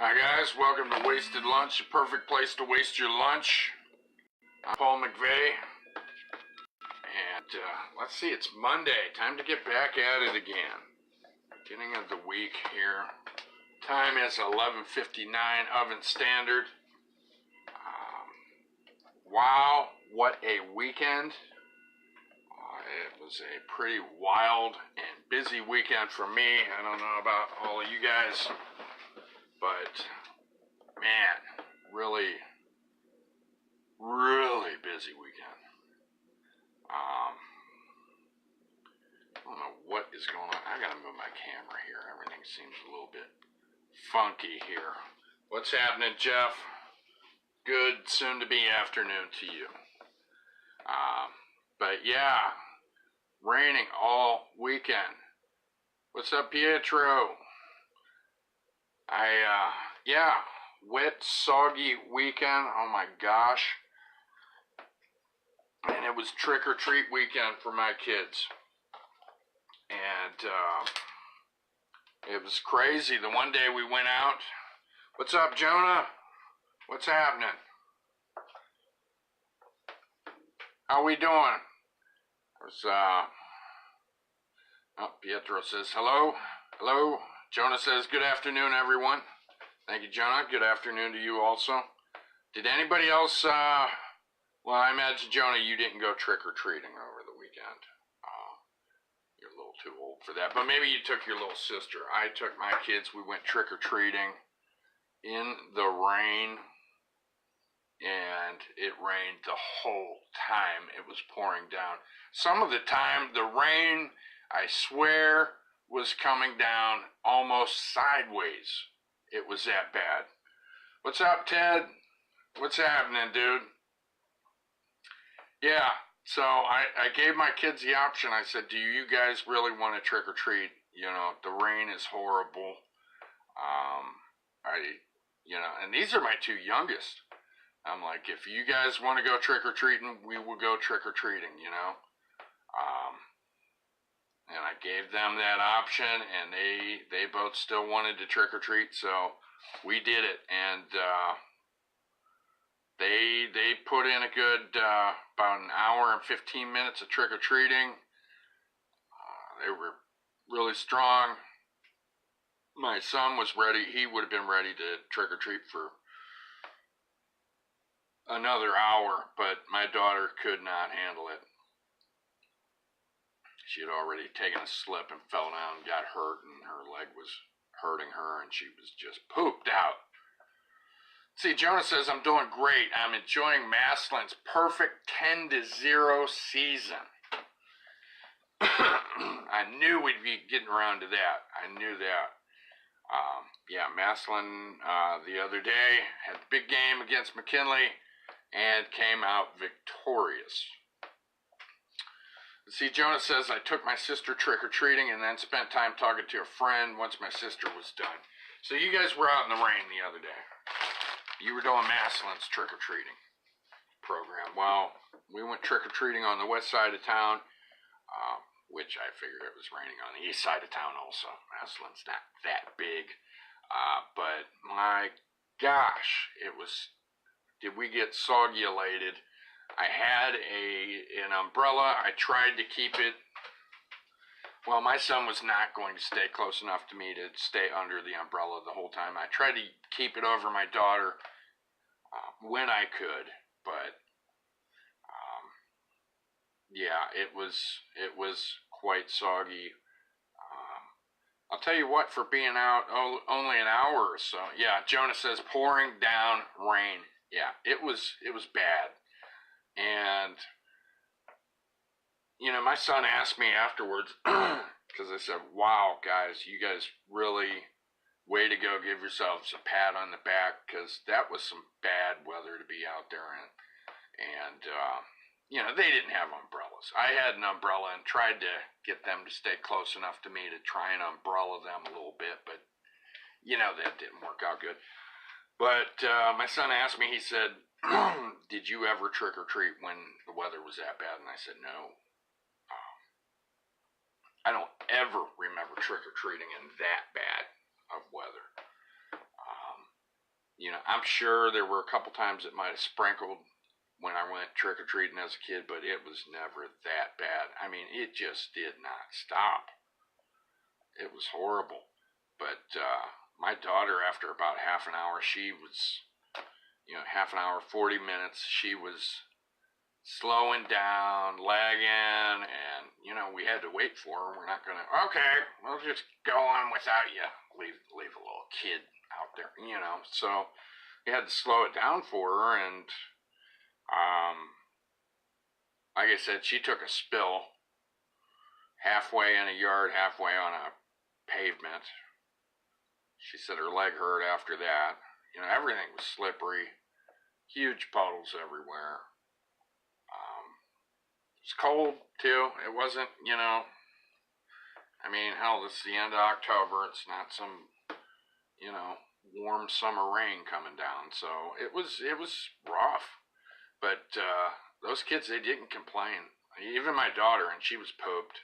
Hi guys, welcome to Wasted Lunch, the perfect place to waste your lunch. I'm Paul McVeigh, and let's see, it's Monday. Time to get back at it again. Beginning of the week here. Time is 11:59 Oven Standard. Wow, what a weekend. It was a pretty wild and busy weekend for me. I don't know about all of you guys, but man, really busy weekend. I don't know what is going on. I gotta move my camera here. Everything seems a little bit funky here. What's happening, Jeff? Good soon-to-be afternoon to you. But yeah, raining all weekend. What's up, Pietro? Yeah, wet, soggy weekend. Oh my gosh. And it was trick-or-treat weekend for my kids. And it was crazy. The one day we went out. What's up, Jonah? What's happening? How we doing? Pietro says hello. Hello. Jonah says good afternoon, everyone. Thank you, Jonah. Good afternoon to you also. Did anybody else, well, I imagine, Jonah, you didn't go trick-or-treating over the weekend. You're a little too old for that. But maybe you took your little sister. I took my kids. We went trick-or-treating in the rain. And it rained the whole time it was pouring down. Some of the time, the rain, I swear, was coming down almost sideways. It was that bad. What's up, Ted? What's happening, dude? Yeah, so I gave my kids the option. I said, do you guys really want to trick or treat? You know, the rain is horrible. And these are my two youngest. I'm like, if you guys want to go trick-or-treating, we will go trick-or-treating, you know. And I gave them that option, and they both still wanted to trick-or-treat, so we did it. And they put in a good about an hour and 15 minutes of trick-or-treating. They were really strong. My son was ready. He would have been ready to trick-or-treat for another hour, but my daughter could not handle it. She had already taken a slip and fell down and got hurt, and her leg was hurting her, and she was just pooped out. See, Jonah says, I'm doing great. I'm enjoying Masslin's perfect 10-0 season. I knew we'd be getting around to that. I knew that. Yeah, Masslin the other day had a big game against McKinley and came out victorious. See, Jonah says, I took my sister trick-or-treating and then spent time talking to a friend once my sister was done. So you guys were out in the rain the other day. You were doing Masslin's trick-or-treating program. Well, we went trick-or-treating on the west side of town, which I figured it was raining on the east side of town also. Masslin's not that big. But my gosh, did we get soggy-elated. I had an umbrella. I tried to keep it. Well, my son was not going to stay close enough to me to stay under the umbrella the whole time. I tried to keep it over my daughter when I could, but yeah, it was quite soggy. I'll tell you what, for being out only an hour or so. Yeah, Jonah says pouring down rain. Yeah, it was bad. And, you know, my son asked me afterwards, because I said, wow, guys, you guys really, way to go, give yourselves a pat on the back, because that was some bad weather to be out there in. And you know, they didn't have umbrellas. I had an umbrella and tried to get them to stay close enough to me to try and umbrella them a little bit, but, you know, that didn't work out good. But my son asked me, he said, did you ever trick or treat when the weather was that bad? And I said, no. I don't ever remember trick or treating in that bad of weather. I'm sure there were a couple times it might have sprinkled when I went trick-or-treating as a kid, but it was never that bad. I mean, it just did not stop. It was horrible. But my daughter, after about half an hour, she was, half an hour, 40 minutes, she was slowing down, lagging, and, we had to wait for her. We're not going to, okay, we'll just go on without you. Leave a little kid out there, So we had to slow it down for her, and like I said, she took a spill halfway in a yard, halfway on a pavement. She said her leg hurt after that. Everything was slippery, huge puddles everywhere. It was cold too. It wasn't, hell, this is the end of October. It's not some, warm summer rain coming down. So it was rough. But those kids, they didn't complain. Even my daughter, and she was pooped,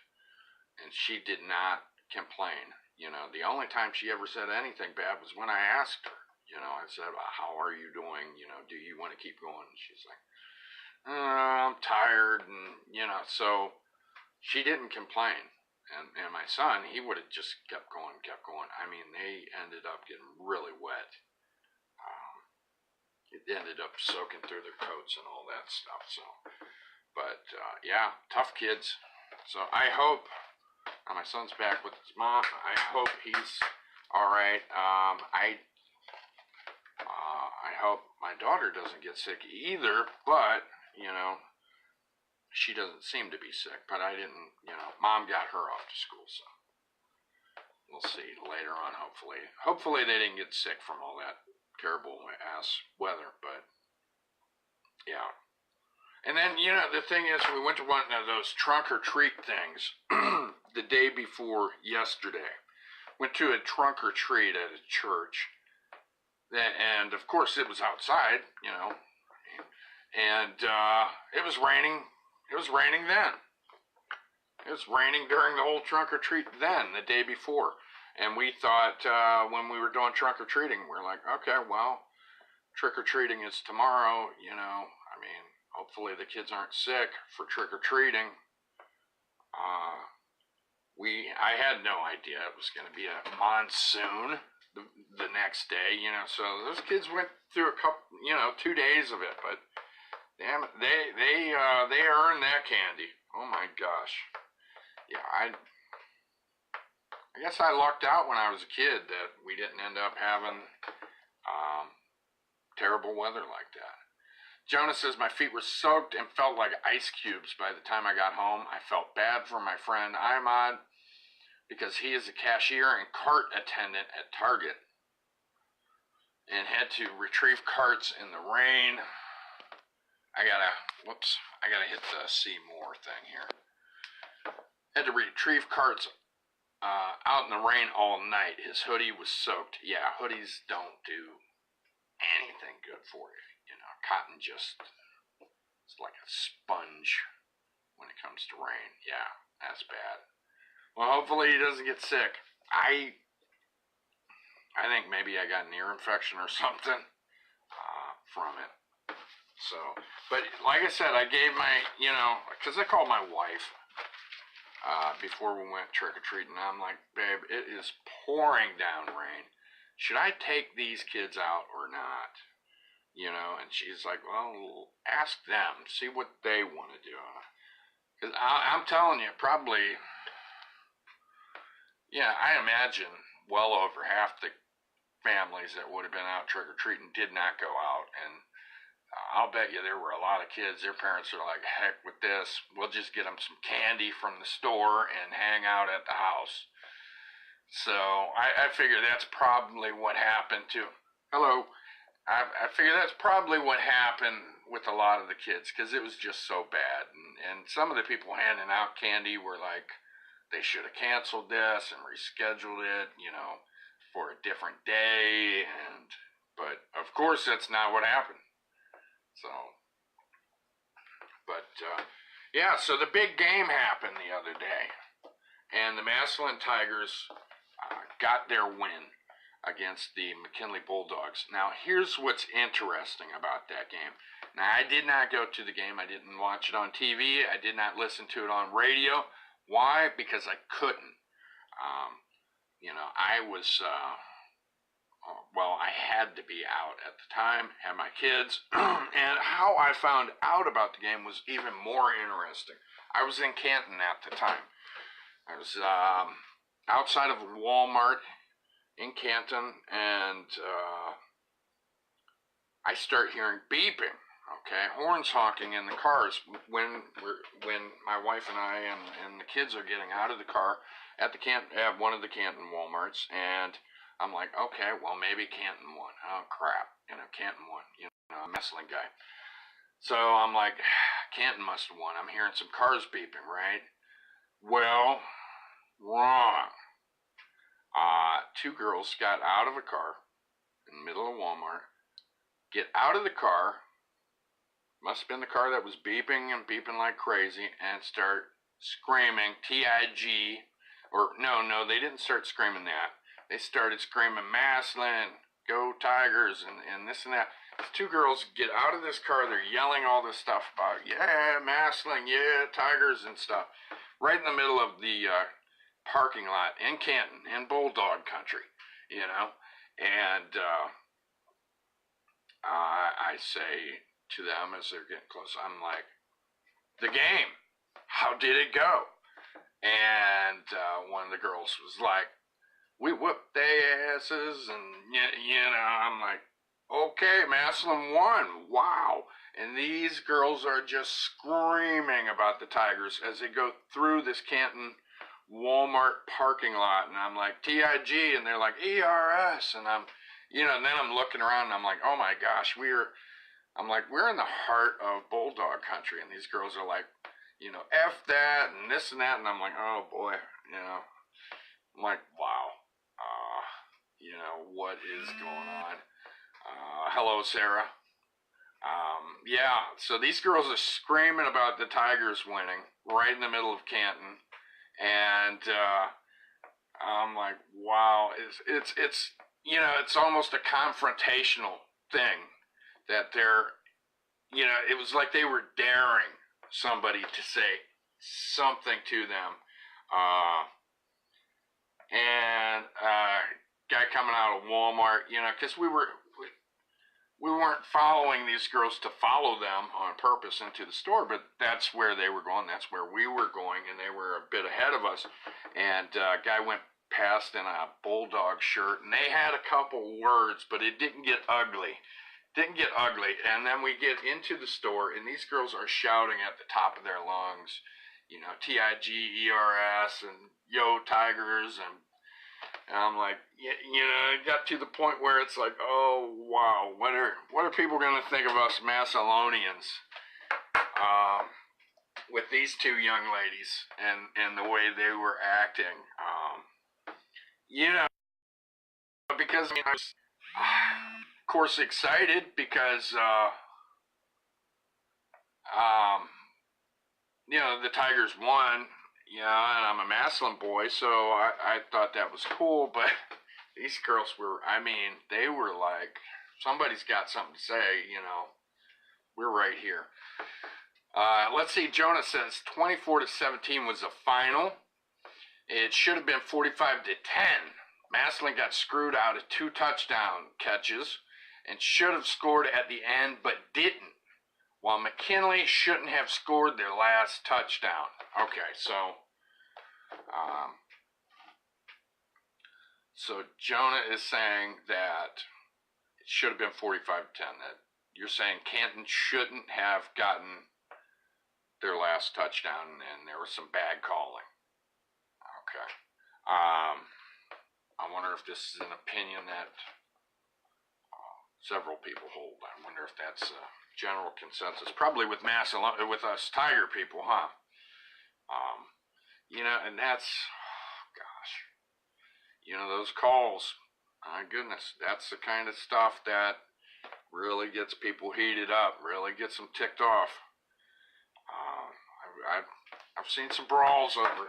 and she did not complain. The only time she ever said anything bad was when I asked her. I said, well, how are you doing? Do you want to keep going? And she's like, I'm tired, and, so she didn't complain. And my son, he would have just kept going. I mean, they ended up getting really wet. It ended up soaking through their coats and all that stuff. So, but yeah, tough kids. So I hope my son's back with his mom. I hope he's all right. I hope my daughter doesn't get sick either. But she doesn't seem to be sick. But I didn't. Mom got her off to school, so we'll see later on. Hopefully they didn't get sick from all that terrible ass weather, but yeah. And then, the thing is, we went to one of those trunk or treat things the day before yesterday. Went to a trunk or treat at a church, and of course it was outside, and it was raining. It was raining then. It was raining during the whole trunk or treat then, the day before. And we thought, when we were doing trunk-or-treating, we're like, okay, well, trick-or-treating is tomorrow, hopefully the kids aren't sick for trick-or-treating. I had no idea it was going to be a monsoon the next day, so those kids went through a couple, 2 days of it, but damn it, they earned that candy. Oh my gosh. Yeah, I guess I lucked out when I was a kid that we didn't end up having terrible weather like that. Jonah says, my feet were soaked and felt like ice cubes by the time I got home. I felt bad for my friend Ahmad because he is a cashier and cart attendant at Target and had to retrieve carts in the rain. I gotta hit the see more thing here. Had to retrieve carts out in the rain all night. His hoodie was soaked. Yeah, hoodies don't do anything good for you. Cotton it's like a sponge when it comes to rain. Yeah, that's bad. Well, hopefully he doesn't get sick. I think maybe I got an ear infection or something from it. So, but like I said, I gave my, because I called my wife before we went trick-or-treating. I'm like, babe, it is pouring down rain. Should I take these kids out or not? And she's like, well, ask them, see what they want to do. Because I'm telling you, probably, I imagine well over half the families that would have been out trick-or-treating did not go out. And I'll bet you there were a lot of kids, their parents are like, heck with this, we'll just get them some candy from the store and hang out at the house. So I figure that's probably what happened to, I figure that's probably what happened with a lot of the kids, because it was just so bad. And some of the people handing out candy were like, they should have canceled this and rescheduled it, for a different day. But of course, that's not what happened. So, but, yeah, so the big game happened the other day, and the Massillon Tigers got their win. against the McKinley Bulldogs. Now, here's what's interesting about that game. Now, I did not go to the game. I didn't watch it on TV. I did not listen to it on radio. Why? Because I couldn't. I was, I had to be out at the time, had my kids. And how I found out about the game was even more interesting. I was in Canton at the time. I was outside of Walmart in Canton, and I start hearing beeping, horns honking in the cars when my wife and I and the kids are getting out of the car at one of the Canton Walmarts, and I'm like, okay, well, maybe Canton won. Oh, crap, Canton won, I'm a wrestling guy. So I'm like, Canton must have won. I'm hearing some cars beeping, right? Well, wrong. Two girls got out of a car in the middle of Walmart, get out of the car, must have been the car that was beeping and beeping like crazy, and start screaming TIG, or no, they didn't start screaming that. They started screaming Massillon, go Tigers, and this and that. These two girls get out of this car, they're yelling all this stuff about, yeah, Massillon, yeah, Tigers and stuff, right in the middle of the parking lot in Canton, in Bulldog country, and I say to them as they're getting close, I'm like, the game, how did it go? And one of the girls was like, we whooped their asses, and I'm like, okay, Massillon won, wow. And these girls are just screaming about the Tigers as they go through this Canton Walmart parking lot, and I'm like, TIG, and they're like, ERS, and I'm, and then I'm looking around, and I'm like, oh my gosh, we're in the heart of Bulldog country, and these girls are like, F that, and this and that, and I'm like, oh boy, I'm like, wow, what is going on? Hello, Sarah. So these girls are screaming about the Tigers winning right in the middle of Canton, and I'm like, wow, it's almost a confrontational thing that they're, it was like they were daring somebody to say something to them, and guy coming out of Walmart, because we weren't following these girls to follow them on purpose into the store, but that's where they were going, that's where we were going, and they were a bit ahead of us, and guy went past in a Bulldog shirt, and they had a couple words, but it didn't get ugly, and then we get into the store, and these girls are shouting at the top of their lungs, TIG, ERS, and Yo Tigers, and I'm like, it got to the point where it's like, oh wow, what are people going to think of us Massillonians with these two young ladies and the way they were acting, because I was of course excited because the Tigers won. And I'm a Massillon boy, so I thought that was cool, but these girls were, they were like, somebody's got something to say, we're right here. Let's see, Jonah says 24-17 was the final. It should have been 45-10. Massillon got screwed out of 2 touchdown catches and should have scored at the end, but didn't. While McKinley shouldn't have scored their last touchdown. Okay, so Jonah is saying that it should have been 45-10. That you're saying Canton shouldn't have gotten their last touchdown, and there was some bad calling. Okay. I wonder if this is an opinion that several people hold. I wonder if that's general consensus, probably with with us Tiger people, huh? And that's, gosh, those calls, my goodness, that's the kind of stuff that really gets people heated up, really gets them ticked off. I've seen some brawls over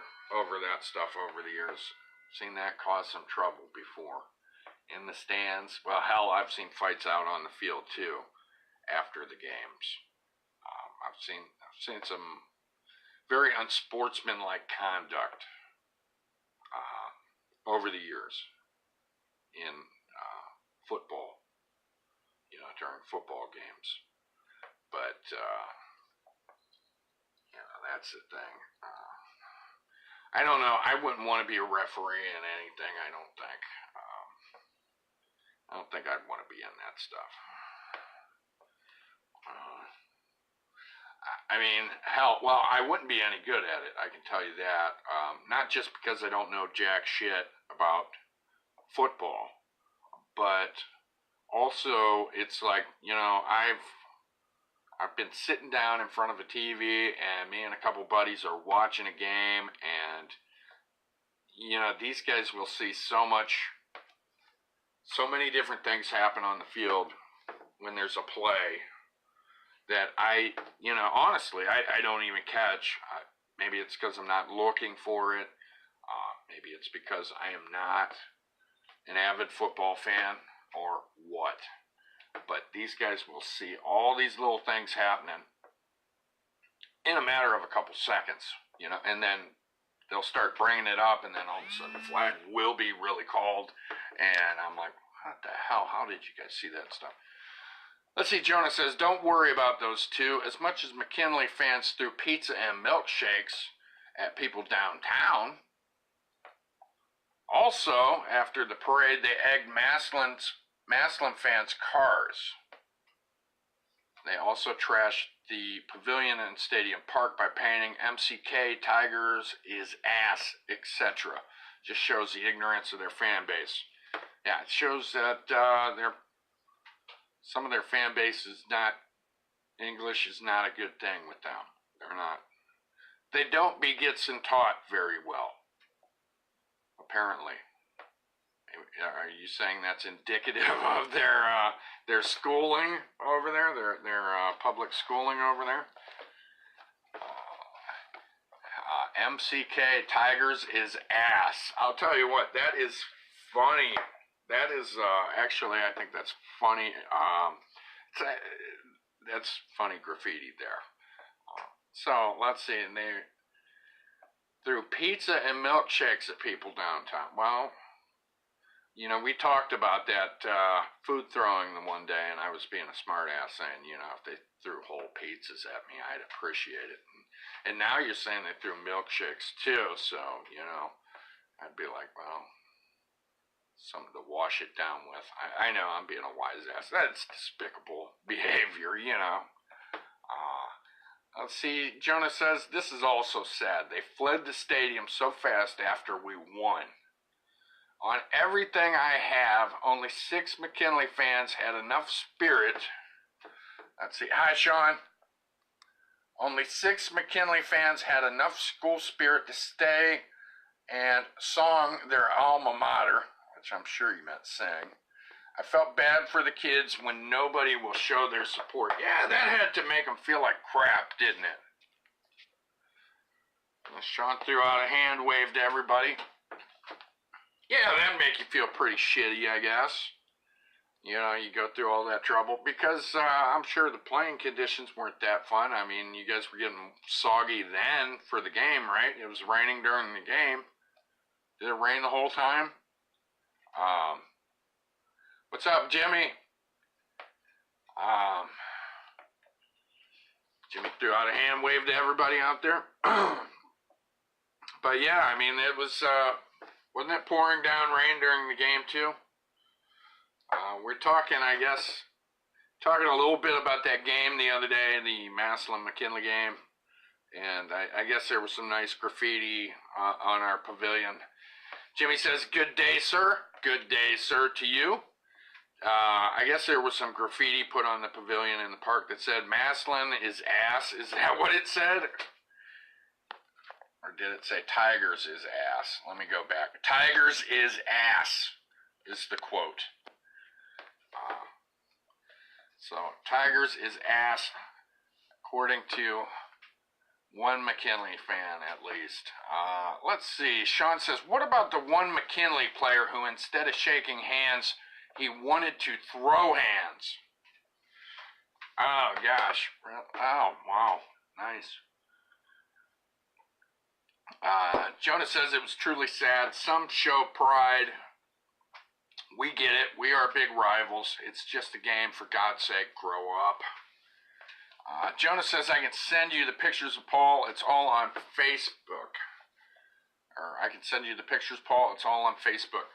that stuff over the years, seen that cause some trouble before, in the stands. Well, hell, I've seen fights out on the field too after the games. I've seen some very unsportsmanlike conduct over the years in football, during football games. But that's the thing. I don't know. I wouldn't want to be a referee in anything. I don't think. I don't think I'd want to be in that stuff. I mean, hell, well, I wouldn't be any good at it. I can tell you that. Not just because I don't know jack shit about football, but also it's like, I've been sitting down in front of a TV, and me and a couple buddies are watching a game, and these guys will see so many different things happen on the field when there's a play that honestly, I don't even catch. Maybe it's because I'm not looking for it. Maybe it's because I am not an avid football fan, or what. But these guys will see all these little things happening in a matter of a couple seconds, and then they'll start bringing it up, and then all of a sudden the flag will be really called, and I'm like, what the hell? How did you guys see that stuff? Let's see, Jonah says, don't worry about those two. As much as McKinley fans threw pizza and milkshakes at people downtown, also, after the parade, they egged Massillon fans' cars. They also trashed the pavilion and stadium park by painting MCK, Tigers is ass, etc. Just shows the ignorance of their fan base. Yeah, it shows that some of their fan base is not, English is not a good thing with them. They don't be Gitson taught very well, apparently. Are you saying that's indicative of their schooling over there, their public schooling over there? MCK, Tigers is ass. I'll tell you what, that is funny. That is actually, I think that's funny. That's funny graffiti there. So let's see, and they threw pizza and milkshakes at people downtown. Well, we talked about that food throwing the one day, and I was being a smart ass saying, if they threw whole pizzas at me, I'd appreciate it. And now you're saying they threw milkshakes too, so, I'd be like, well, something to wash it down with. I know I'm being a wise ass. That's despicable behavior, Let's see, Jonah says, this is also sad. They fled the stadium so fast after we won. On everything I have, only 6 McKinley fans had enough spirit. Let's see. Hi, Sean. Only 6 McKinley fans had enough school spirit to stay and song their alma mater, which I'm sure you meant sing. I felt bad for the kids when nobody will show their support. Yeah, that had to make them feel like crap, didn't it? And Sean threw out a hand, waved to everybody. Yeah, that'd make you feel pretty shitty, I guess. You go through all that trouble, because I'm sure the playing conditions weren't that fun. I mean, you guys were getting soggy then for the game, right? It was raining during the game. Did it rain the whole time? What's up, Jimmy? Jimmy threw out a hand, waved to everybody out there. But yeah, I mean, it was... wasn't it pouring down rain during the game, too? We're talking, I guess, a little bit about that game the other day, the Massillon-McKinley game. And I guess there was some nice graffiti on our pavilion. Jimmy says, good day, sir. Good day, sir, to you. I guess there was some graffiti put on the pavilion in the park that said, Massillon is ass. Is that what it said? Or did it say Tigers is ass? Let me go back. Tigers is ass is the quote. So Tigers is ass, according to One McKinley fan, at least. Let's see. Sean says, what about the one McKinley player who, instead of shaking hands, he wanted to throw hands? Oh, gosh. Oh, wow. Nice. Jonah says it was truly sad. Some show pride. We get it. We are big rivals. It's just a game. For God's sake, grow up. Jonah says, I can send you the pictures of Paul. It's all on Facebook. Or I can send you the pictures, Paul. It's all on Facebook.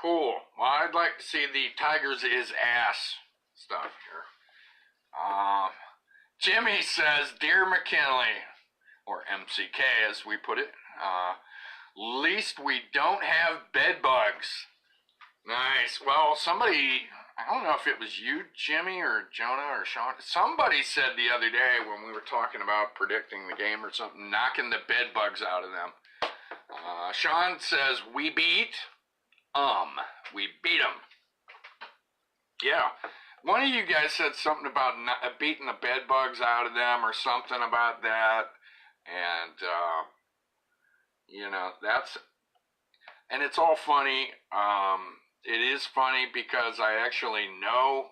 Cool. Well, I'd like to see the Tigers is ass stuff here. Jimmy says, Dear McKinley, or MCK as we put it, least we don't have bed bugs. Nice. Well, somebody, I don't know if it was you, Jimmy, or Jonah, or Sean. Somebody said the other day when we were talking about predicting the game or something, knocking the bed bugs out of them. Sean says, we beat them. Yeah. One of you guys said something about beating the bed bugs out of them or something about that. And, you know, and it's all funny. It is funny because I actually know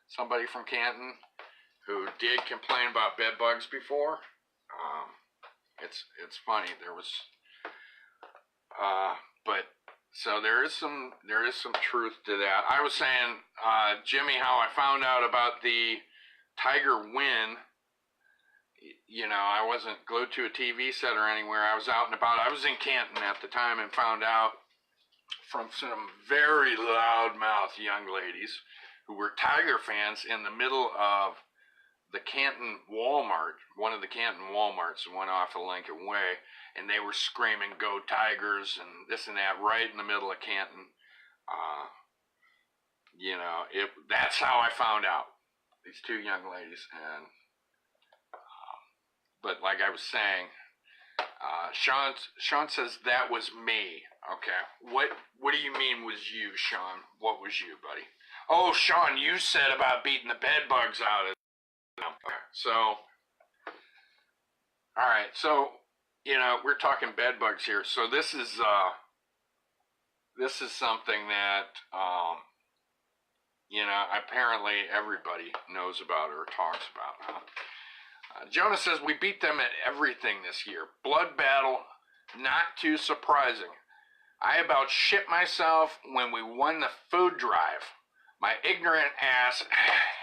somebody from Canton who did complain about bed bugs before. It's funny. There was, but so there is some truth to that. I was saying, Jimmy, how I found out about the Tiger win. You know, I wasn't glued to a TV set or anywhere. I was out and about. I was in Canton at the time and found out from some very loudmouth young ladies who were Tiger fans in the middle of the Canton Walmart, one of the Canton Walmarts, one off of Lincoln Way, and they were screaming, Go Tigers, and this and that, right in the middle of Canton. You know, that's how I found out, these two young ladies. And but like I was saying, Sean says that was me. Okay, what do you mean was you, Sean? What was you, buddy? Oh, Sean, you said about beating the bed bugs out of them. Okay, so, all right, so, you know, we're talking bed bugs here. So this is something that, you know, apparently everybody knows about or talks about. Huh? Jonah says, we beat them at everything this year. Blood battle, not too surprising. I about shit myself when we won the food drive. My ignorant ass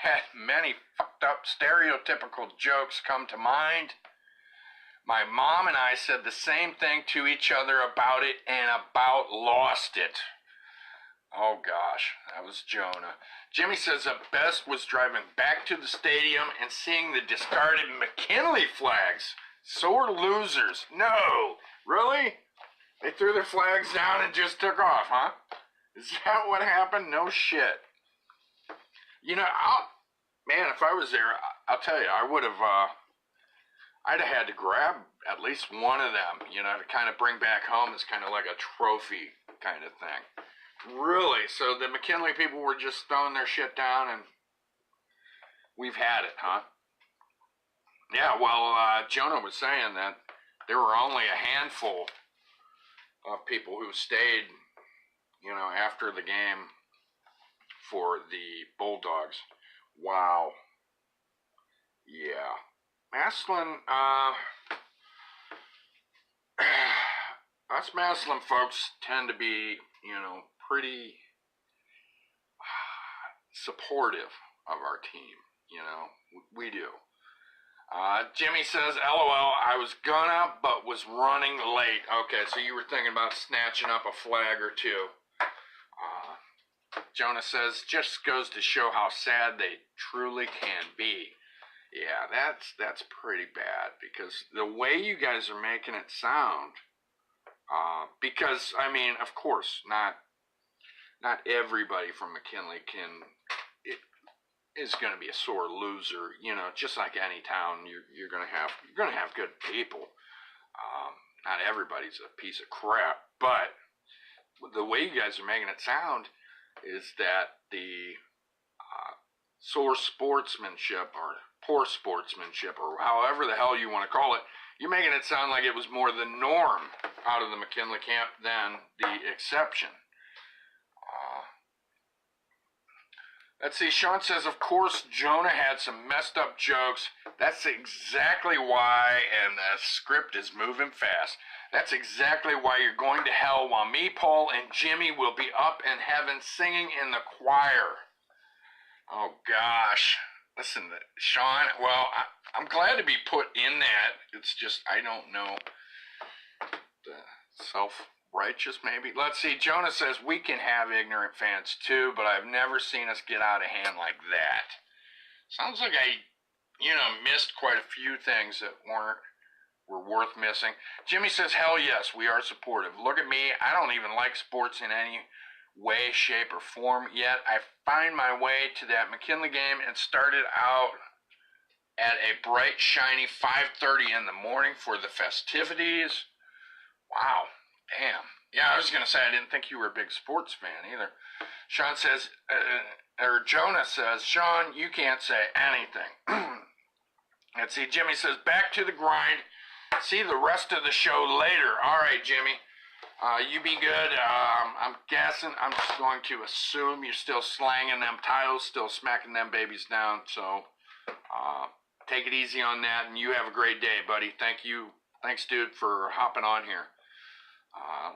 had many fucked up stereotypical jokes come to mind. My mom and I said the same thing to each other about it and about lost it. Oh gosh, that was Jonah. Jimmy says the best was driving back to the stadium and seeing the discarded McKinley flags. Sore losers. No, really? They threw their flags down and just took off, huh? Is that what happened? No shit. You know, man, if I was there, I'll tell you, I would have, I'd have had to grab at least one of them, you know, to kind of bring back home as kind of like a trophy kind of thing. Really? So the McKinley people were just throwing their shit down and we've had it, huh? Yeah, well, Jonah was saying that there were only a handful of people who stayed, you know, after the game for the Bulldogs. Wow. Yeah. Maslin, us Maslin folks tend to be, you know, pretty supportive of our team, you know, we do. Jimmy says, LOL, I was gonna, but was running late. Okay, so you were thinking about snatching up a flag or two. Jonah says, just goes to show how sad they truly can be. Yeah, that's pretty bad, because the way you guys are making it sound, because, I mean, of course, not everybody from McKinley is going to be a sore loser, you know, just like any town, you're going to have good people. Not everybody's a piece of crap, but the way you guys are making it sound is that the sore sportsmanship or poor sportsmanship or however the hell you want to call it, You're making it sound like it was more the norm out of the McKinley camp than the exception. Let's see, Sean says, of course, Jonah had some messed up jokes. That's exactly why, and the script is moving fast. That's exactly why you're going to hell while me, Paul, and Jimmy will be up in heaven singing in the choir. Oh, gosh. Listen, Sean, well, I'm glad to be put in that. It's just, I don't know. The self-righteous, maybe. Let's see, Jonah says, we can have ignorant fans too, but I've never seen us get out of hand like that. Sounds like I, missed quite a few things that were worth missing. Jimmy says, hell yes, we are supportive. Look at me, I don't even like sports in any way, shape, or form, yet I find my way to that McKinley game and started out at a bright, shiny 5:30 in the morning for the festivities. Wow, damn. Yeah, I was going to say, I didn't think you were a big sports fan either. Sean says, Jonah says, Sean, you can't say anything. Let's see, Jimmy says, back to the grind. See the rest of the show later. All right, Jimmy. You be good. I'm guessing, I'm just going to assume you're still slanging them titles, still smacking them babies down. So, take it easy on that, and you have a great day, buddy. Thank you. Thanks, dude, for hopping on here.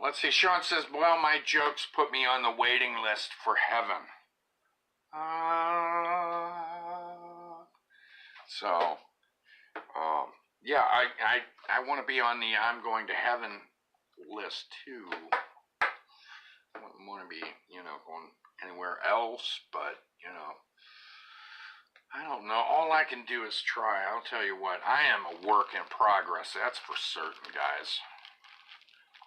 Let's see. Sean says, well, my jokes put me on the waiting list for heaven. Yeah, I want to be on the I'm going to heaven list too. I wouldn't want to be, going anywhere else, but, I don't know. All I can do is try. I'll tell you what, I am a work in progress. That's for certain, guys.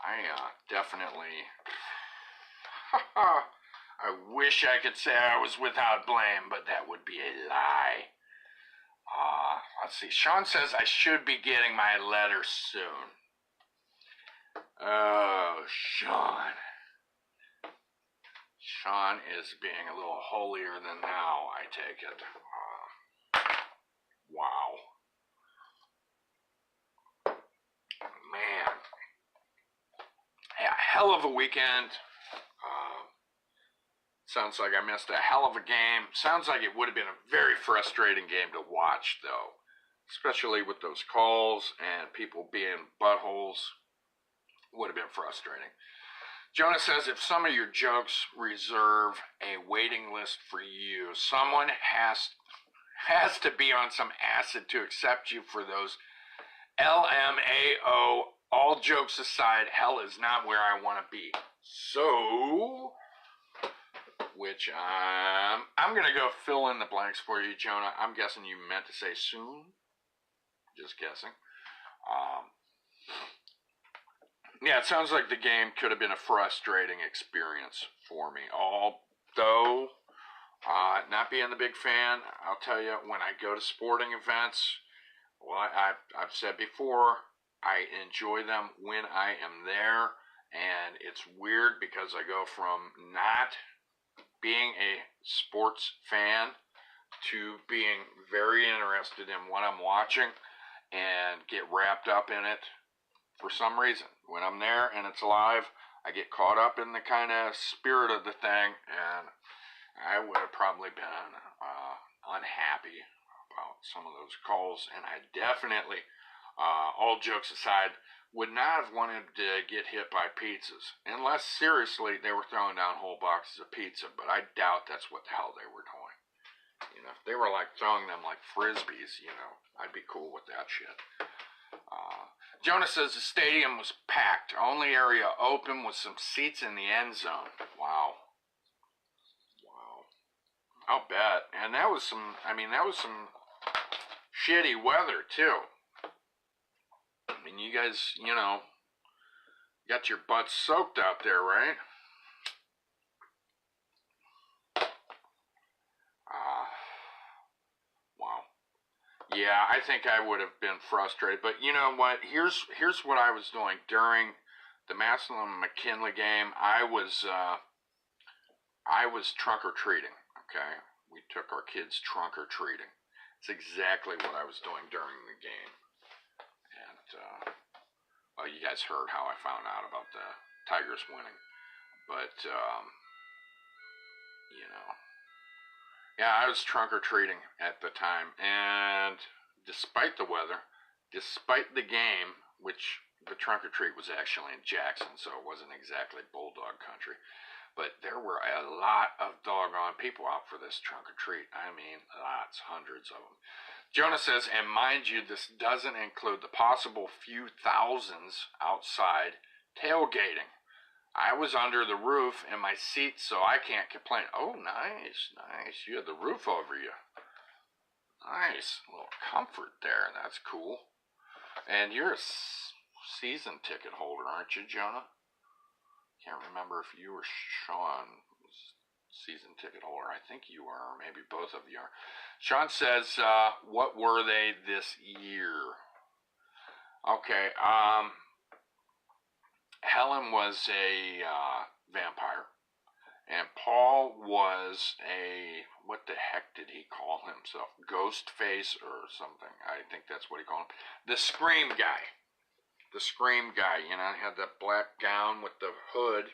I definitely, I wish I could say I was without blame, but that would be a lie. Let's see. Sean says I should be getting my letter soon. Oh, Sean. Sean is being a little holier than thou, I take it. Wow. Man. Yeah, hell of a weekend. Sounds like I missed a hell of a game. Sounds like it would have been a very frustrating game to watch, though. Especially with those calls and people being buttholes. Would have been frustrating. Jonah says, if some of your jokes reserve a waiting list for you, someone has to be on some acid to accept you for those. LMAO, all jokes aside, hell is not where I want to be. So, which I'm going to go fill in the blanks for you, Jonah. I'm guessing you meant to say soon. Just guessing. Yeah, it sounds like the game could have been a frustrating experience for me. Although, not being the big fan, I'll tell you, when I go to sporting events, well, I've said before, I enjoy them when I am there. And it's weird because I go from not being a sports fan to being very interested in what I'm watching and get wrapped up in it for some reason. When I'm there and it's live, I get caught up in the kind of spirit of the thing, and I would have probably been unhappy about some of those calls, and I definitely, all jokes aside, would not have wanted to get hit by pizzas, unless seriously they were throwing down whole boxes of pizza, but I doubt that's what the hell they were doing. If they were like throwing them like frisbees, I'd be cool with that shit. Jonah says the stadium was packed. Only area open with some seats in the end zone. Wow. I'll bet. And that was some shitty weather too. I mean, you guys, got your butts soaked out there, right? Wow. Yeah, I think I would have been frustrated. But you know what? Here's what I was doing during the Massillon-McKinley game. I was trunk or treating. Okay, we took our kids trunk or treating. It's exactly what I was doing during the game. And well, you guys heard how I found out about the Tigers winning. But, you know, yeah, I was trunk-or-treating at the time. And despite the weather, despite the game, which the trunk-or-treat was actually in Jackson, so it wasn't exactly bulldog country. But there were a lot of doggone people out for this trunk-or-treat. I mean, lots, hundreds of them. Jonah says, and mind you, this doesn't include the possible few thousands outside tailgating. I was under the roof in my seat, so I can't complain. Oh, nice, nice. You had the roof over you. Nice. A little comfort there. That's cool. And you're a season ticket holder, aren't you, Jonah? Can't remember if you or Sean was season ticket holder. I think you are, or maybe both of you are. Sean says, what were they this year? Okay, Helen was a vampire, and Paul was a, what the heck did he call himself? Ghost-face or something. I think that's what he called him. The Scream guy. The Scream guy, you know, had that black gown with the hood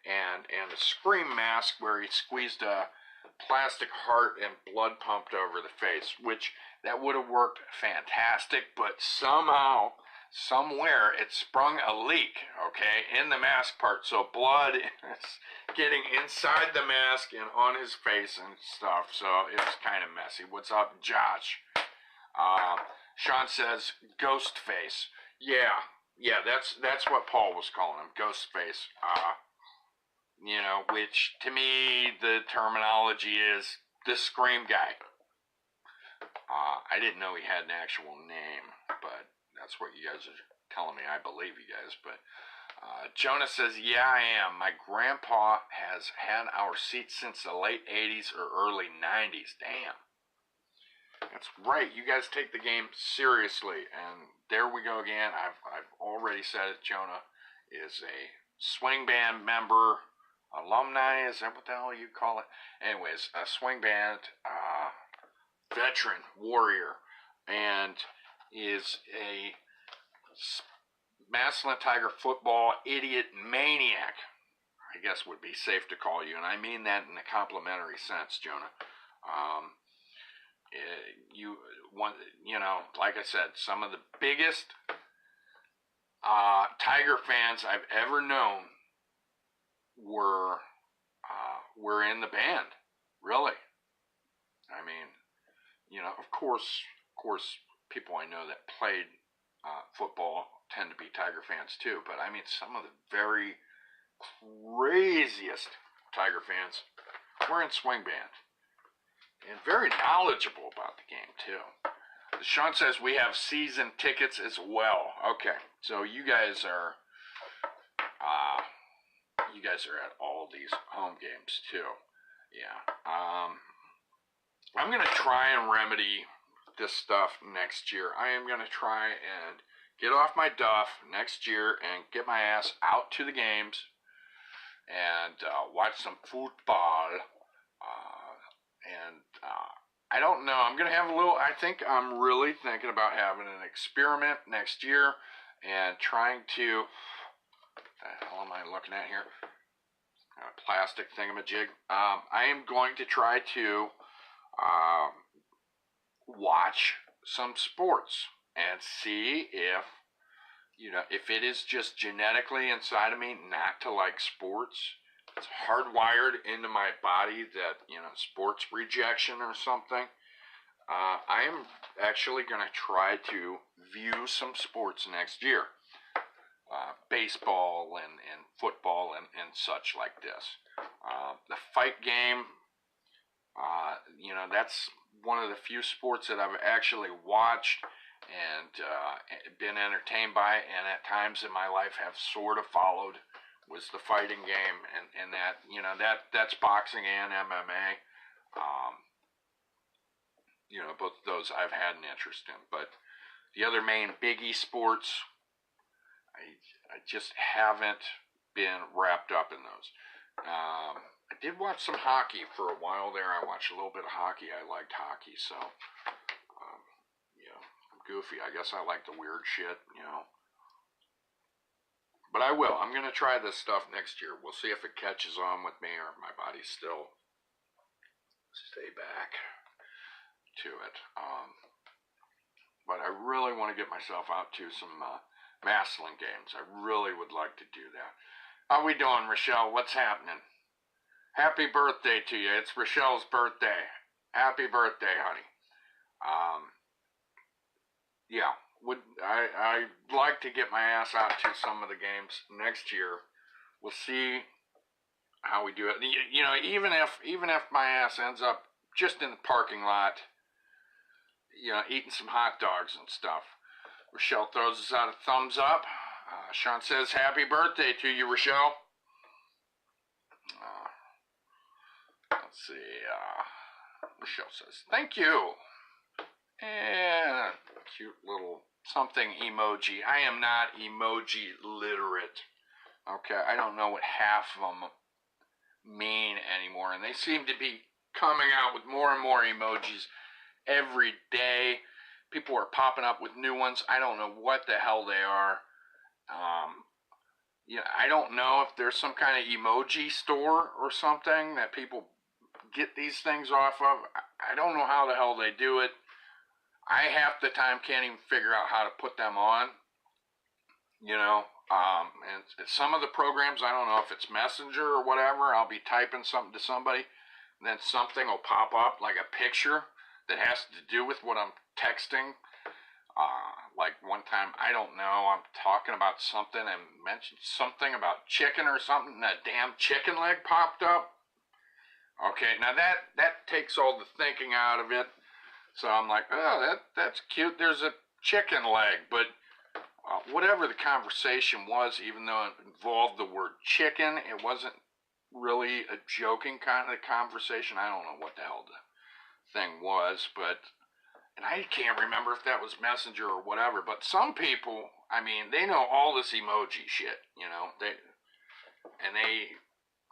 and a Scream mask where he squeezed a plastic heart and blood pumped over the face, which that would have worked fantastic, but somehow, somewhere, it sprung a leak, okay, in the mask part, so blood is getting inside the mask and on his face and stuff, so it was kind of messy. What's up, Josh? Sean says, Ghostface. Yeah, that's what Paul was calling him, Ghostface. You know, which to me the terminology is the Scream guy. I didn't know he had an actual name, but that's what you guys are telling me. I believe you guys. But Jonah says, yeah, I am. My grandpa has had our seats since the late 80s or early 90s. Damn. That's right. You guys take the game seriously, and there we go again. I've already said it. Jonah is a swing band member, alumni. Is that what the hell you call it? Anyways, a swing band veteran, warrior, and is a Massillon Tiger football idiot maniac, I guess would be safe to call you, and I mean that in a complimentary sense, Jonah. You know, like I said, some of the biggest Tiger fans I've ever known were in the band. Really, I mean, you know, of course, people I know that played football tend to be Tiger fans too. But I mean, some of the very craziest Tiger fans were in swing band. And very knowledgeable about the game, too. Sean says we have season tickets as well. Okay, so you guys are at all these home games, too. Yeah. I'm going to try and remedy this stuff next year. I am going to try and get off my duff next year and get my ass out to the games and watch some football. I don't know. I'm going to have a little, I think I'm really thinking about having an experiment next year and trying to, what the hell am I looking at here? A plastic thingamajig. I am going to try to watch some sports and see if, you know, if it is just genetically inside of me not to like sports. It's hardwired into my body that, you know, sports rejection or something. I am actually going to try to view some sports next year. Baseball and football and such like this. The fight game, you know, that's one of the few sports that I've actually watched and been entertained by, and at times in my life have sort of followed, was the fighting game, and that, you know, that's boxing and MMA. You know, both of those I've had an interest in. But the other main big sports, I just haven't been wrapped up in those. I did watch some hockey for a while there. I watched a little bit of hockey. I liked hockey, so yeah, I'm goofy. I guess I like the weird shit, you know. But I will. I'm going to try this stuff next year. We'll see if it catches on with me or my body still stay back to it. But I really want to get myself out to some Maslin games. I really would like to do that. How we doing, Rochelle? What's happening? Happy birthday to you. It's Rochelle's birthday. Happy birthday, honey. Yeah, I'd like to get my ass out to some of the games next year. We'll see how we do it. You know, even if my ass ends up just in the parking lot, you know, eating some hot dogs and stuff. Rochelle throws us out a thumbs up. Sean says, happy birthday to you, Rochelle. Let's see. Rochelle says, thank you. And cute little something emoji. I am not emoji literate. Okay, I don't know what half of them mean anymore. And they seem to be coming out with more and more emojis every day. People are popping up with new ones. I don't know what the hell they are. Yeah, I don't know if there's some kind of emoji store or something that people get these things off of. I don't know how the hell they do it. I half the time can't even figure out how to put them on. You know, and some of the programs, I don't know if it's Messenger or whatever. I'll be typing something to somebody, and then something will pop up, like a picture that has to do with what I'm texting. Like one time, I don't know, I'm talking about something and mentioned something about chicken or something, and a damn chicken leg popped up. Okay, now that takes all the thinking out of it. So I'm like, oh, that's cute. There's a chicken leg, but whatever the conversation was, even though it involved the word chicken, it wasn't really a joking kind of conversation. I don't know what the hell the thing was, but, and I can't remember if that was Messenger or whatever, but some people, I mean, they know all this emoji shit, you know,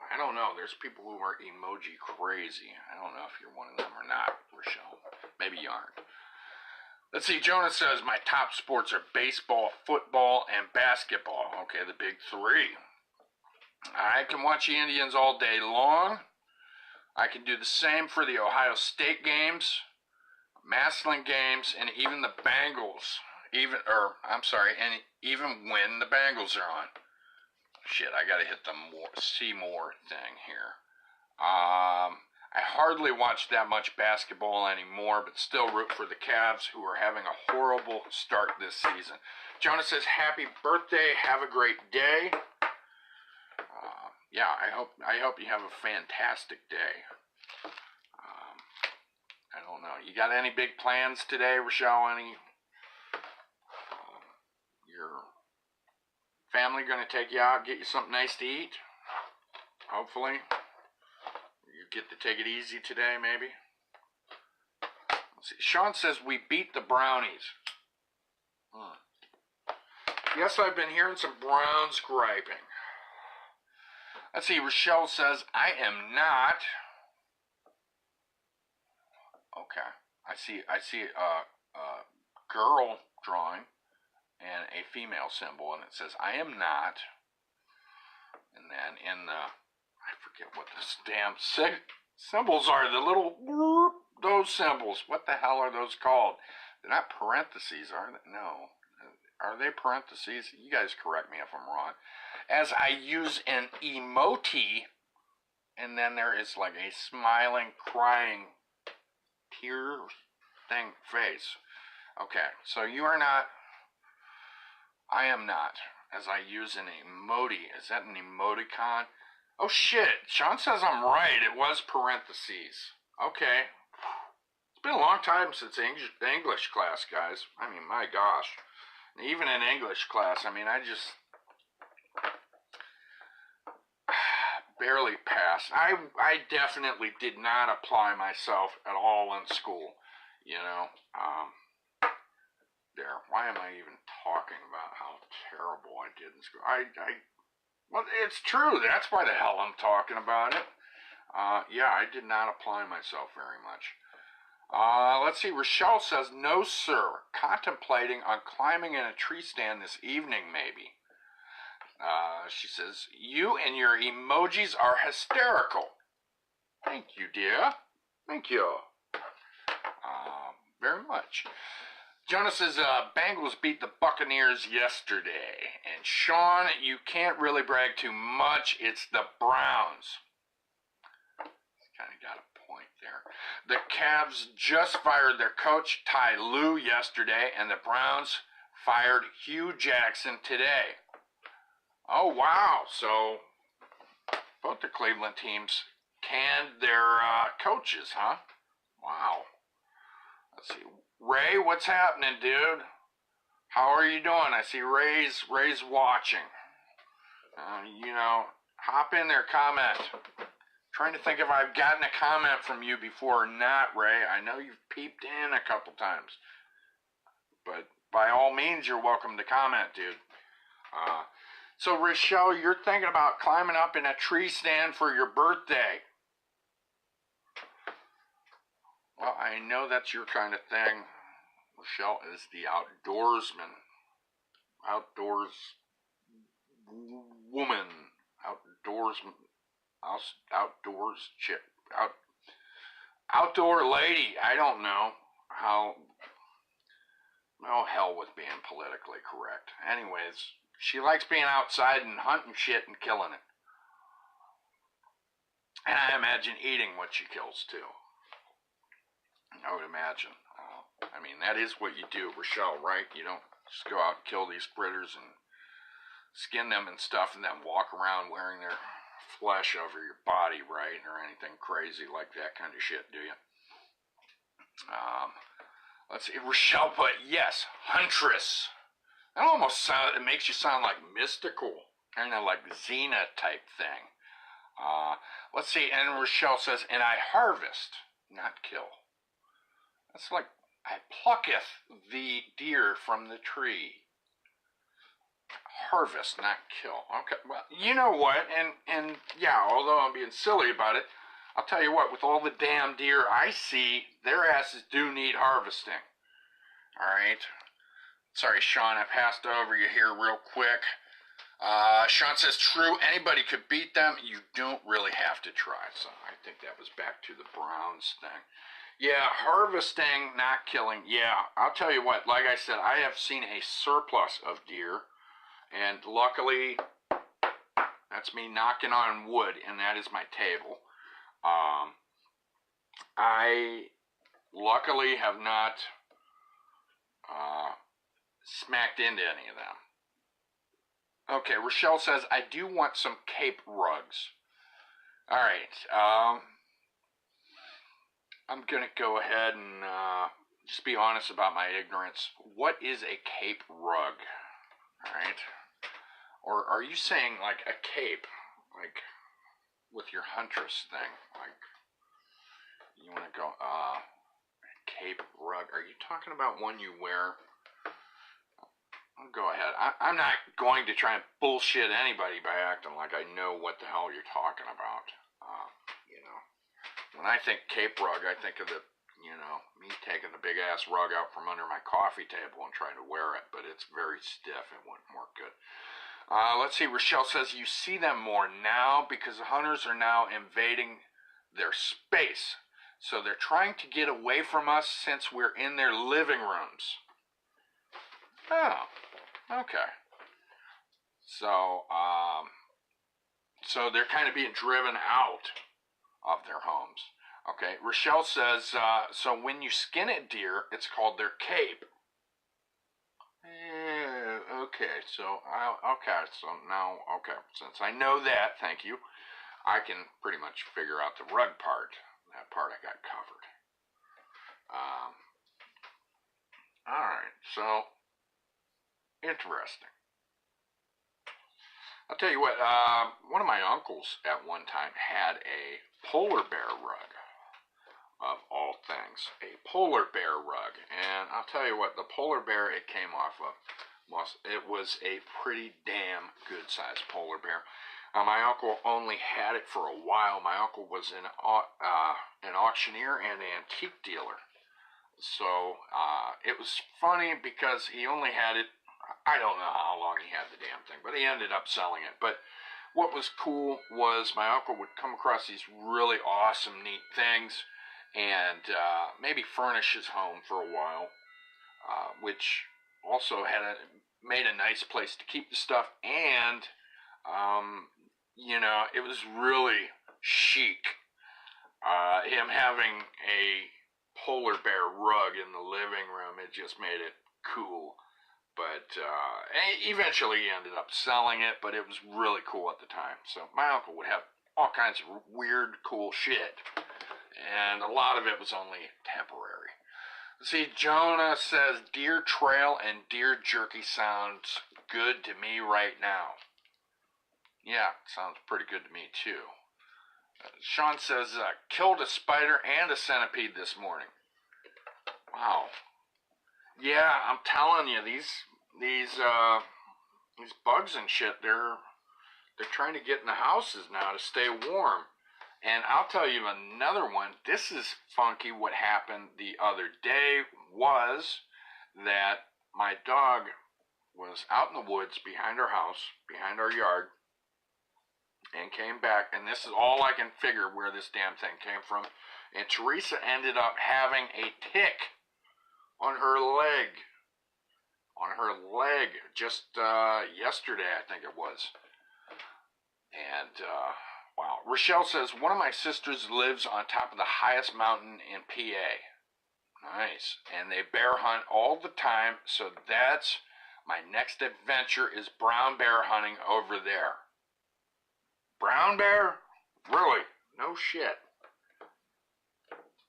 I don't know, there's people who are emoji crazy. I don't know if you're one of them or not, Rochelle. Maybe you aren't. Let's see, Jonas says, my top sports are baseball, football, and basketball. Okay, the big three. I can watch the Indians all day long. I can do the same for the Ohio State games, Maslin games, and even the Bengals. Even when the Bengals are on. Shit, I gotta hit the see more thing here. I hardly watch that much basketball anymore, but still root for the Cavs, who are having a horrible start this season. Jonah says, happy birthday, have a great day. Yeah, I hope you have a fantastic day. I don't know. You got any big plans today, Rochelle? Any? Your family going to take you out, get you something nice to eat? Hopefully. You get to take it easy today, maybe. Let's see. Sean says we beat the Brownies. Yes, I've been hearing some Browns griping. Let's see. Rochelle says I am not. Okay. I see a girl drawing and a female symbol, and it says I am not. And then in the, I forget what the damn symbols are, the little those symbols. What the hell are those called? They're not parentheses, are they? No. Are they parentheses? You guys correct me if I'm wrong. As I use an emoji, and then there is like a smiling, crying, tear thing face. Okay, so you are not. I am not. As I use an emoji. Is that an emoticon? Oh shit, Sean says I'm right. It was parentheses. Okay. It's been a long time since English class, guys. I mean, my gosh. Even in English class, I mean, I just barely passed. I definitely did not apply myself at all in school, you know. Why am I even talking about how terrible I did in school? Well, it's true. That's why the hell I'm talking about it. Yeah, I did not apply myself very much. Let's see. Rochelle says, no, sir. Contemplating on climbing in a tree stand this evening, maybe. She says, you and your emojis are hysterical. Thank you, dear. Thank you. Very much. Jonah says, Bengals beat the Buccaneers yesterday. And Sean, you can't really brag too much. It's the Browns. Kind of got a point there. The Cavs just fired their coach, Ty Lue, yesterday, and the Browns fired Hugh Jackson today. Oh, wow. So, both the Cleveland teams canned their coaches, huh? Wow. Let's see. Ray, what's happening, dude? How are you doing? I see Ray's watching. Hop in there, comment. Trying to think if I've gotten a comment from you before or not, Ray. I know you've peeped in a couple times. But by all means, you're welcome to comment, dude. So, Rochelle, you're thinking about climbing up in a tree stand for your birthday. Well, I know that's your kind of thing. Rochelle is the outdoorsman. Outdoors woman. Outdoors chick. Outdoor lady. I don't know how. Oh, hell with being politically correct. Anyways, she likes being outside and hunting shit and killing it. And I imagine eating what she kills, too. I would imagine. That is what you do, Rochelle, right? You don't just go out and kill these critters and skin them and stuff and then walk around wearing their flesh over your body, right? Or anything crazy like that kind of shit, do you? Let's see. Rochelle put, yes, huntress. That almost it makes you sound like mystical, kind of like Xena type thing. Let's see. And Rochelle says, and I harvest, not kill. That's like, I plucketh the deer from the tree. Harvest, not kill. Okay, well, you know what? And yeah, although I'm being silly about it, I'll tell you what, with all the damn deer I see, their asses do need harvesting. Alright? Sorry, Sean, I passed over you here real quick. Sean says, true, anybody could beat them. You don't really have to try. So I think that was back to the Browns thing. Yeah, harvesting, not killing. Yeah, I'll tell you what, like I said, I have seen a surplus of deer. And luckily, that's me knocking on wood, and that is my table. I luckily have not smacked into any of them. Okay, Rochelle says, I do want some cape rugs. All right, I'm going to go ahead and just be honest about my ignorance. What is a cape rug? All right. Or are you saying like a cape, like with your huntress thing? Like you want to go, cape rug. Are you talking about one you wear? Go ahead. I'm not going to try and bullshit anybody by acting like I know what the hell you're talking about. When I think cape rug, I think of me taking the big ass rug out from under my coffee table and trying to wear it, but it's very stiff. It wouldn't work good. Let's see. Rochelle says you see them more now because the hunters are now invading their space. So they're trying to get away from us since we're in their living rooms. Oh, okay. So they're kind of being driven out of their homes. Okay, Rochelle says, so when you skin a deer, it's called their cape. Okay, so since I know that, thank you, I can pretty much figure out the rug part. That part I got covered. Alright, so, interesting. I'll tell you what, one of my uncles at one time had a polar bear rug, of all things. A polar bear rug. And I'll tell you what, the polar bear it came off of, it was a pretty damn good-sized polar bear. My uncle only had it for a while. My uncle was an auctioneer and antique dealer. So it was funny because he only had it, I don't know how long he had the damn thing, but he ended up selling it. But what was cool was my uncle would come across these really awesome, neat things and maybe furnish his home for a while, which also made a nice place to keep the stuff. And, it was really chic. Him having a polar bear rug in the living room, it just made it cool. But eventually he ended up selling it, but it was really cool at the time. So my uncle would have all kinds of weird, cool shit, and a lot of it was only temporary. See, Jonah says deer trail and deer jerky sounds good to me right now. Yeah, sounds pretty good to me too. Sean says, killed a spider and a centipede this morning. Wow. Yeah, I'm telling you, these bugs and shit, they're trying to get in the houses now to stay warm. And I'll tell you another one. This is funky. What happened the other day was that my dog was out in the woods behind our house, behind our yard, and came back, and this is all I can figure where this damn thing came from. And Teresa ended up having a tick on her leg. Just yesterday, I think it was. And, wow. Rochelle says, one of my sisters lives on top of the highest mountain in PA. Nice. And they bear hunt all the time, so that's my next adventure is brown bear hunting over there. Brown bear? Really? No shit.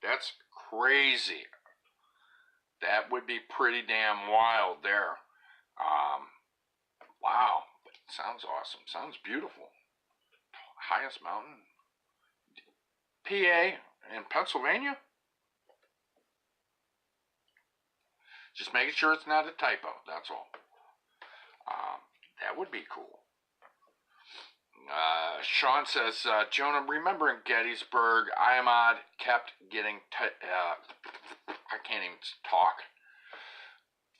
That's crazy. That would be pretty damn wild there. Wow. Sounds awesome. Sounds beautiful. Highest mountain? PA in Pennsylvania? Just making sure it's not a typo, that's all. That would be cool. Sean says, Jonah, remember in Gettysburg, Ahmad kept getting, I can't even talk,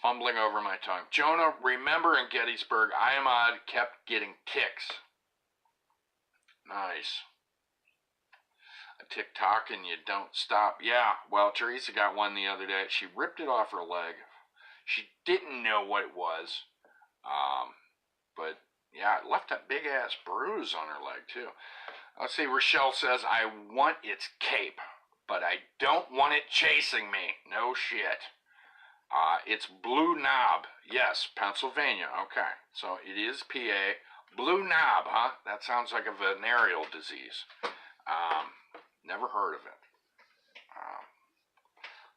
fumbling over my tongue. Jonah, remember in Gettysburg, Ahmad kept getting ticks. Nice. A tick-tock and you don't stop. Yeah, well, Teresa got one the other day. She ripped it off her leg. She didn't know what it was, but yeah, it left a big-ass bruise on her leg, too. Let's see, Rochelle says, I want its cape, but I don't want it chasing me. No shit. It's Blue Knob. Yes, Pennsylvania. Okay, so it is PA. Blue Knob, huh? That sounds like a venereal disease. Never heard of it.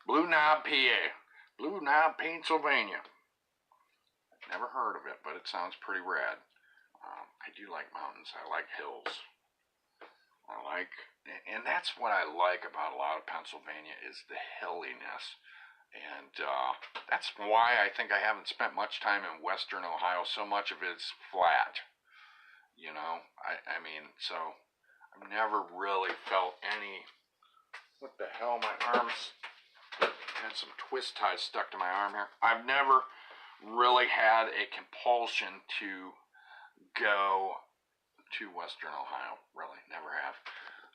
Blue Knob, PA. Blue Knob, Pennsylvania. Never heard of it, but it sounds pretty rad. I do like mountains. I like hills. And that's what I like about a lot of Pennsylvania is the hilliness. And that's why I think I haven't spent much time in western Ohio. So much of it's flat. You know, I mean, so I've never really felt any, what the hell, my arms had some twist ties stuck to my arm here. I've never really had a compulsion to go to western Ohio. Really, never have.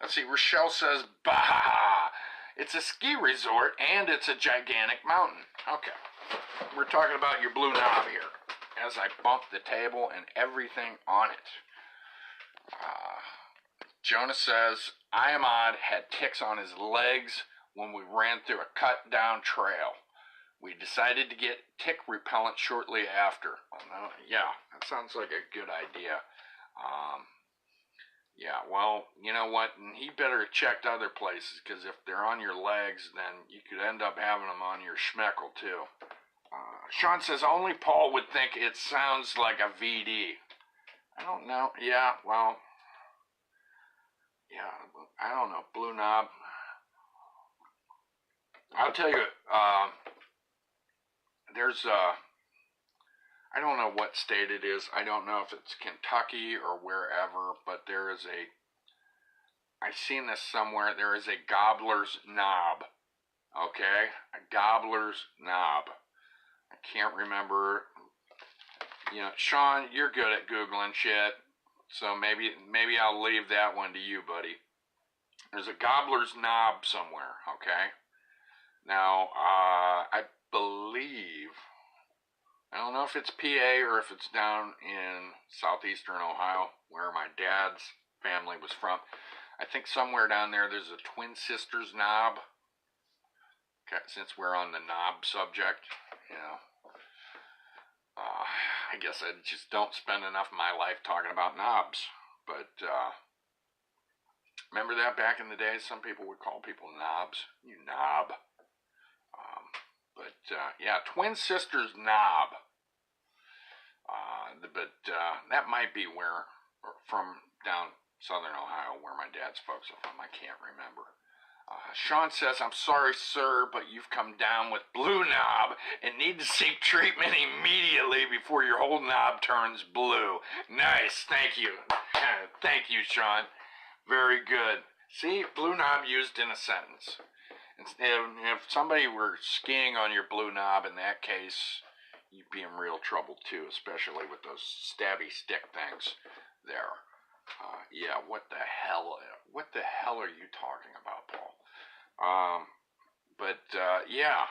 Let's see, Rochelle says, bah, it's a ski resort and it's a gigantic mountain. Okay, we're talking about your Blue Knob here as I bump the table and everything on it. Jonah says, Ahmad had ticks on his legs when we ran through a cut-down trail. We decided to get tick repellent shortly after. Yeah, that sounds like a good idea. Yeah, well, you know what? And he better have checked other places, because if they're on your legs, then you could end up having them on your schmeckle, too. Sean says, only Paul would think it sounds like a VD. I don't know. Yeah, well, yeah, I don't know. Blue Knob. I'll tell you, there's I don't know what state it is. I don't know if it's Kentucky or wherever, but there is I've seen this somewhere, there is a gobbler's knob. Okay, a gobbler's knob. I can't remember. You know, Sean, you're good at Googling shit, so maybe I'll leave that one to you, buddy. There's a gobbler's knob somewhere, okay? Now, I believe, I don't know if it's PA or if it's down in southeastern Ohio, where my dad's family was from. I think somewhere down there there's a Twin Sisters knob. Okay, since we're on the knob subject, you know, I guess I just don't spend enough of my life talking about knobs. But remember that back in the day, some people would call people knobs. You knob. Yeah, Twin Sisters knob. But that might be where, from down southern Ohio, where my dad's folks are from. I can't remember. Sean says, I'm sorry, sir, but you've come down with blue knob and need to seek treatment immediately before your whole knob turns blue. Nice. Thank you. Thank you, Sean. Very good. See, blue knob used in a sentence. If somebody were skiing on your blue knob, in that case, you'd be in real trouble too, especially with those stabby stick things there. Yeah, what the hell are you talking about, Paul? Yeah,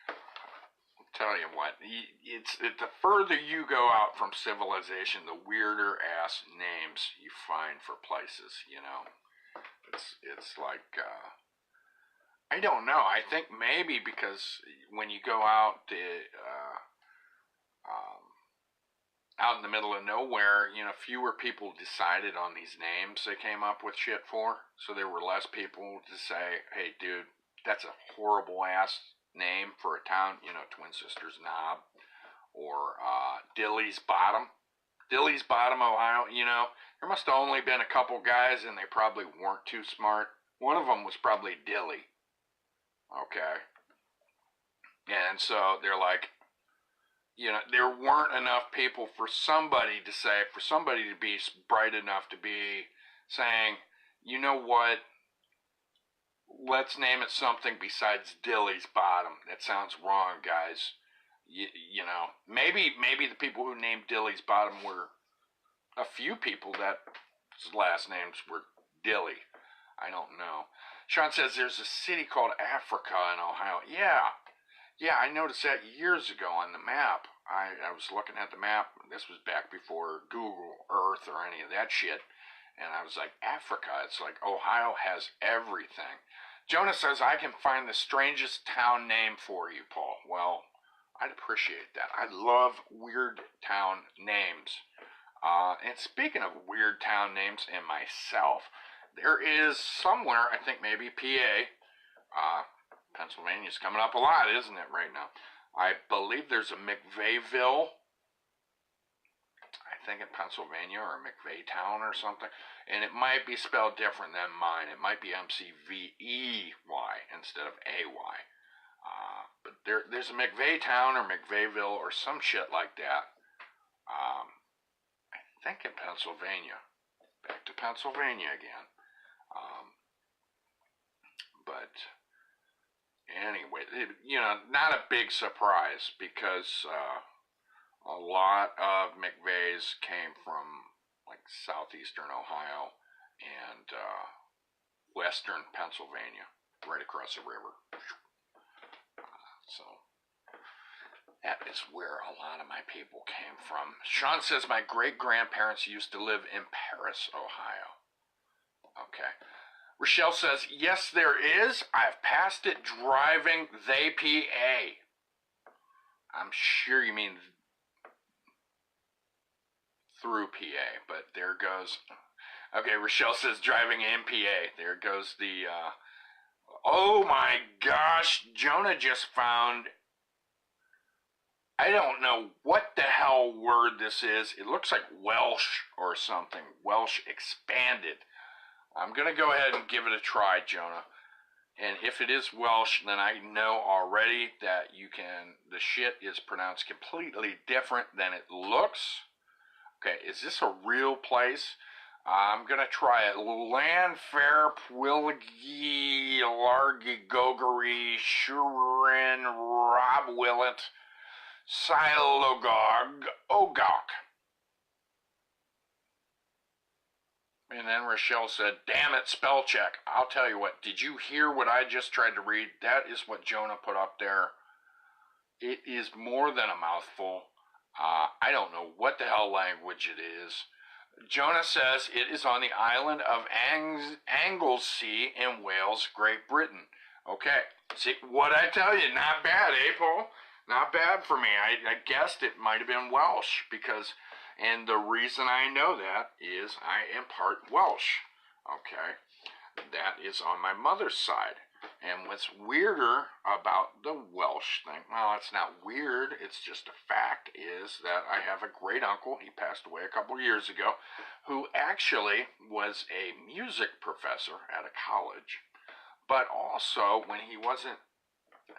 I'll tell you what, the further you go out from civilization, the weirder ass names you find for places, you know. It's like, I don't know, I think maybe because when you go out out in the middle of nowhere, you know, fewer people decided on these names they came up with shit for. So there were less people to say, hey, dude, that's a horrible ass name for a town, you know, Twin Sisters Knob, or Dilly's Bottom. Dilly's Bottom, Ohio, you know, there must have only been a couple guys and they probably weren't too smart. One of them was probably Dilly. Okay. And so they're like, you know, there weren't enough people for somebody to be bright enough to be saying, you know what, let's name it something besides Dilly's Bottom. That sounds wrong, guys. You know, maybe the people who named Dilly's Bottom were a few people that last names were Dilly. I don't know. Sean says there's a city called Africa in Ohio. Yeah, I noticed that years ago on the map. I was looking at the map. This was back before Google Earth or any of that shit. And I was like, Africa. It's like Ohio has everything. Jonah says, I can find the strangest town name for you, Paul. Well, I'd appreciate that. I love weird town names. And speaking of weird town names and myself, there is somewhere, I think maybe PA, Pennsylvania's coming up a lot, isn't it, right now? I believe there's a McVeigville, I think in Pennsylvania, or McVeigtown or something, and it might be spelled different than mine. It might be McVey instead of AY. But there's a McVeigtown or McVeigville or some shit like that. I think in Pennsylvania. Back to Pennsylvania again. But anyway, you know, not a big surprise because a lot of McVeighs came from like southeastern Ohio and western Pennsylvania, right across the river. So that is where a lot of my people came from. Sean says my great-grandparents used to live in Paris, Ohio. Okay. Rochelle says, yes, there is. I've passed it driving the PA. I'm sure you mean through PA, but there goes. Okay, Rochelle says driving in PA. There goes the, oh my gosh, Jonah just found, I don't know what the hell word this is. It looks like Welsh or something. Welsh expanded. I'm going to go ahead and give it a try, Jonah. And if it is Welsh, then I know already that the shit is pronounced completely different than it looks. Okay, is this a real place? I'm going to try it. Lanfair, Pwilgi, Largi, Gogari, Shurin, Rob Willett, Silogog, Ogok. And then Rochelle said, damn it, spell check. I'll tell you what, did you hear what I just tried to read? That is what Jonah put up there. It is more than a mouthful. I don't know what the hell language it is. Jonah says it is on the island of Anglesey in Wales, Great Britain. Okay, see, what I tell you, not bad, eh, Paul? Not bad for me. I guessed it might have been Welsh because, and the reason I know that is I am part Welsh. Okay, that is on my mother's side. And what's weirder about the Welsh thing, well, it's not weird, it's just a fact, is that I have a great uncle, he passed away a couple years ago, who actually was a music professor at a college, but also when he wasn't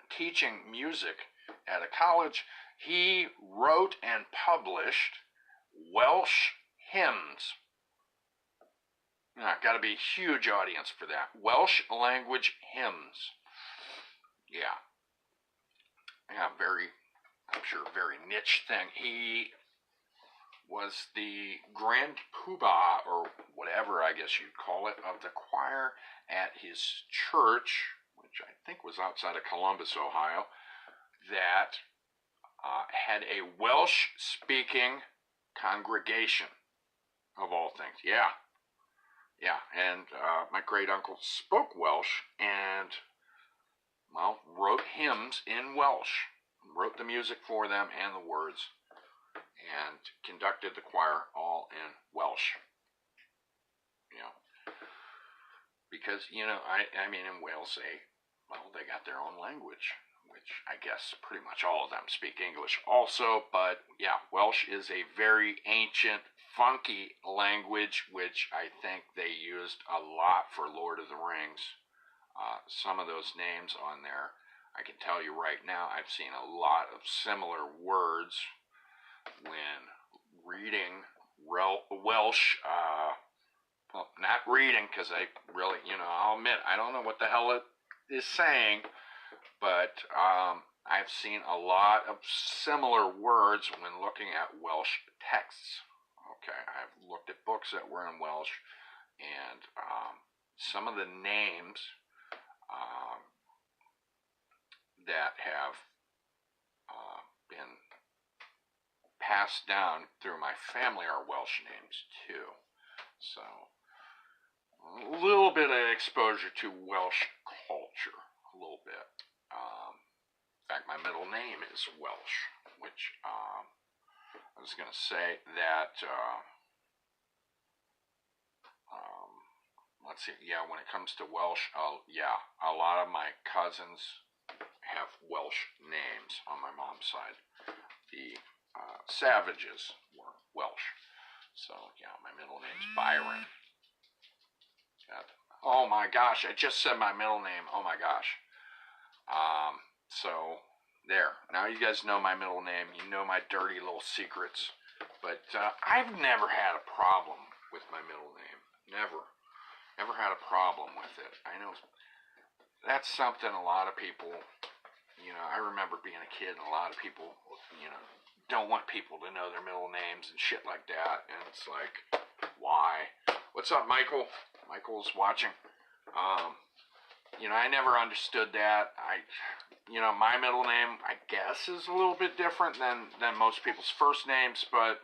teaching music at a college, he wrote and published Welsh hymns. Got to be a huge audience for that. Welsh language hymns. Yeah. Yeah, I'm sure, very niche thing. He was the grand poobah, or whatever I guess you'd call it, of the choir at his church, which I think was outside of Columbus, Ohio, that had a Welsh-speaking congregation, of all things. Yeah. Yeah, and my great-uncle spoke Welsh and, well, wrote hymns in Welsh, wrote the music for them and the words, and conducted the choir all in Welsh. You know, because, I mean, in Wales, they got their own language, which I guess pretty much all of them speak English also, but yeah, Welsh is a very ancient, funky language, which I think they used a lot for Lord of the Rings. Some of those names on there, I can tell you right now, I've seen a lot of similar words when reading Welsh. Well, not reading, because I really, I'll admit, I don't know what the hell it is saying, but I've seen a lot of similar words when looking at Welsh texts. Okay, I've looked at books that were in Welsh, and some of the names that have been passed down through my family are Welsh names too. So, a little bit of exposure to Welsh culture, a little bit. In fact, my middle name is Welsh, which I was going to say that, let's see, yeah, when it comes to Welsh, yeah, a lot of my cousins have Welsh names on my mom's side. The Savages were Welsh. So, yeah, my middle name's Byron. Oh my gosh, I just said my middle name. Oh my gosh. So, there. Now you guys know my middle name. You know my dirty little secrets. But I've never had a problem with my middle name. Never. Never had a problem with it. I know that's something a lot of people, I remember being a kid and a lot of people, don't want people to know their middle names and shit like that. And it's like, why? What's up, Michael? Michael's watching. I never understood that. My middle name, I guess, is a little bit different than most people's first names, but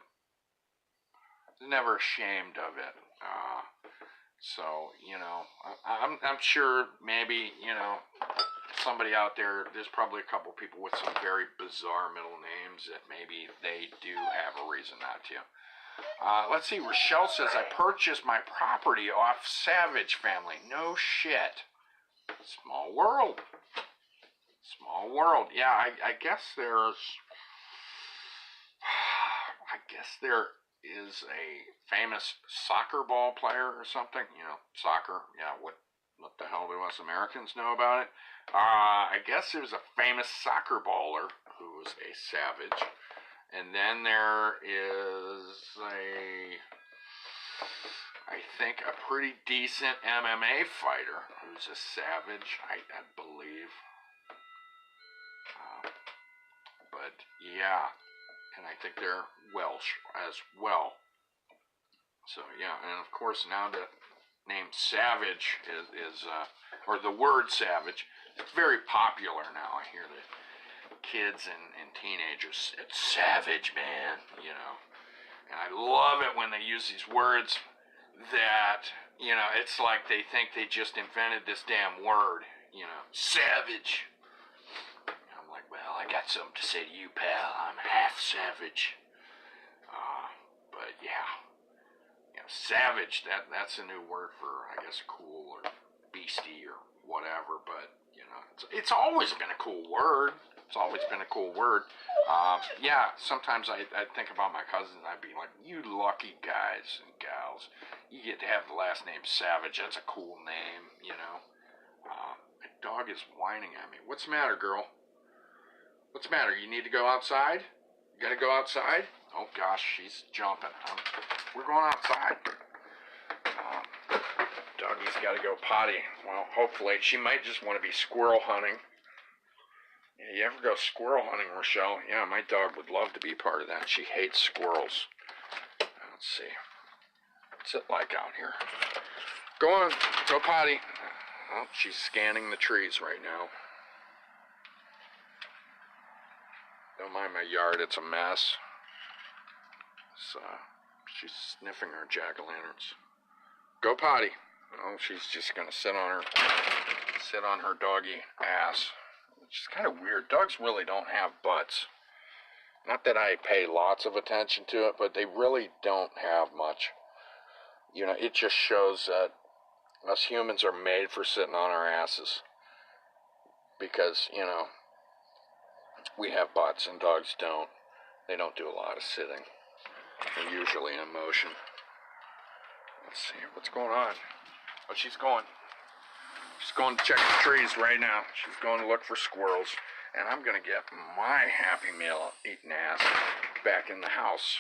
never ashamed of it. So, I'm sure maybe, somebody out there, there's probably a couple people with some very bizarre middle names that maybe they do have a reason not to. Let's see, Rochelle says, I purchased my property off Savage family. No shit. Small world. Small world. Yeah, I guess there is a famous soccer ball player or something. Soccer. Yeah, what the hell do us Americans know about it? I guess there's a famous soccer baller who was a Savage. And then there is I think a pretty decent MMA fighter who's a savage, I believe. But yeah, and I think they're Welsh as well. So yeah, and of course now the name Savage is or the word Savage, it's very popular now. I hear the kids and teenagers, it's savage, man, you know. And I love it when they use these words that, you know, it's like they think they just invented this damn word, you know, savage. I'm like, well, I got something to say to you, pal. I'm half savage. But yeah, you know, savage, that's a new word for, I guess, cool or beastie or whatever. But, you know, it's always been a cool word. It's always been a cool word. Yeah, sometimes I think about my cousins. I'd be like, you lucky guys and gals. You get to have the last name Savage. That's a cool name, you know. My dog is whining at me. What's the matter, girl? What's the matter? You need to go outside? You gotta go outside? Oh, gosh, she's jumping. We're going outside. Doggy's gotta go potty. Well, hopefully. She might just want to be squirrel hunting. Yeah, you ever go squirrel hunting, Rochelle? Yeah, my dog would love to be part of that. She hates squirrels. Let's see. What's it like out here? Go on, go potty. Oh, she's scanning the trees right now. Don't mind my yard, it's a mess. So, she's sniffing her jack-o'-lanterns. Go potty. Oh, she's just gonna sit on her doggy ass. Which is kind of weird. Dogs really don't have butts. Not that I pay lots of attention to it, but they really don't have much. You know, it just shows that us humans are made for sitting on our asses. Because, you know, we have butts and dogs don't. They don't do a lot of sitting. They're usually in motion. Let's see, what's going on? Oh, she's going. She's going to check the trees right now. She's going to look for squirrels. And I'm going to get my Happy Meal eating ass back in the house.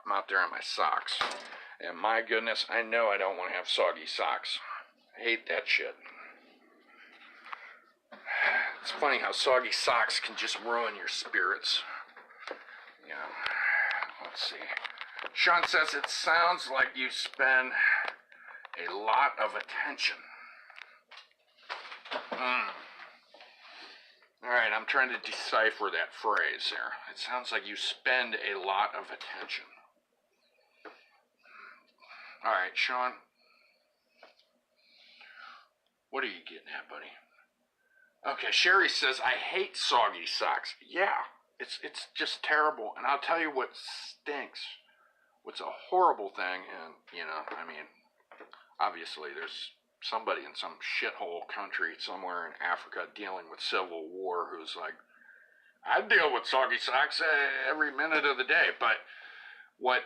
I'm out there in my socks. And my goodness, I know I don't want to have soggy socks. I hate that shit. It's funny how soggy socks can just ruin your spirits. You know, let's see. Sean says it sounds like you spend a lot of attention. Alright, I'm trying to decipher that phrase there. It sounds like you spend a lot of attention. Alright, Sean. What are you getting at, buddy? Okay, Sherry says, I hate soggy socks. Yeah, it's just terrible. And I'll tell you what stinks. What's a horrible thing, and, you know, I mean, obviously there's somebody in some shithole country somewhere in Africa dealing with civil war who's like, I deal with soggy socks every minute of the day. But what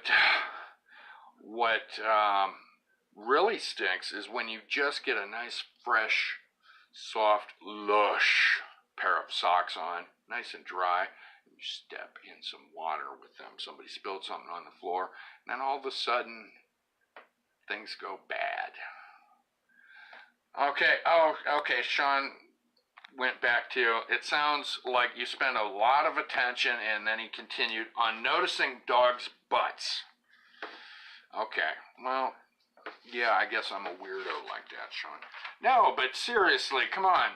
really stinks is when you just get a nice, fresh, soft, lush pair of socks on, nice and dry, and you step in some water with them. Somebody spilled something on the floor, and then all of a sudden, things go bad. Okay, Sean went back to, it sounds like you spend a lot of attention, and then he continued, on noticing dogs' butts. Okay, well, yeah, I guess I'm a weirdo like that, Sean. No, but seriously, come on.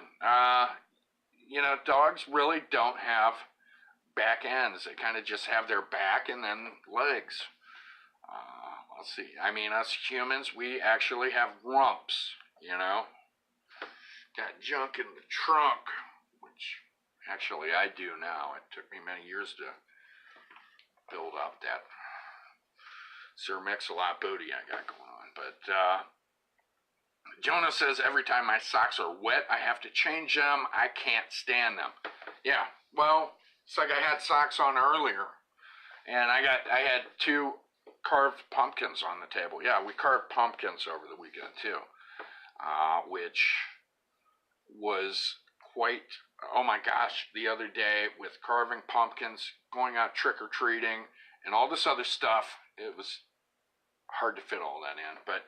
You know, dogs really don't have back ends. They kind of just have their back and then legs. Let's see. I mean, us humans, we actually have rumps, you know. Got junk in the trunk, which actually I do now. It took me many years to build up that Sir Mix-a-Lot booty I got going on. But Jonah says every time my socks are wet, I have to change them. I can't stand them. Yeah, well, it's like I had socks on earlier, and I had 2 carved pumpkins on the table. Yeah, we carved pumpkins over the weekend too, which was quite, oh my gosh, the other day with carving pumpkins, going out trick-or-treating, and all this other stuff. It was hard to fit all that in. But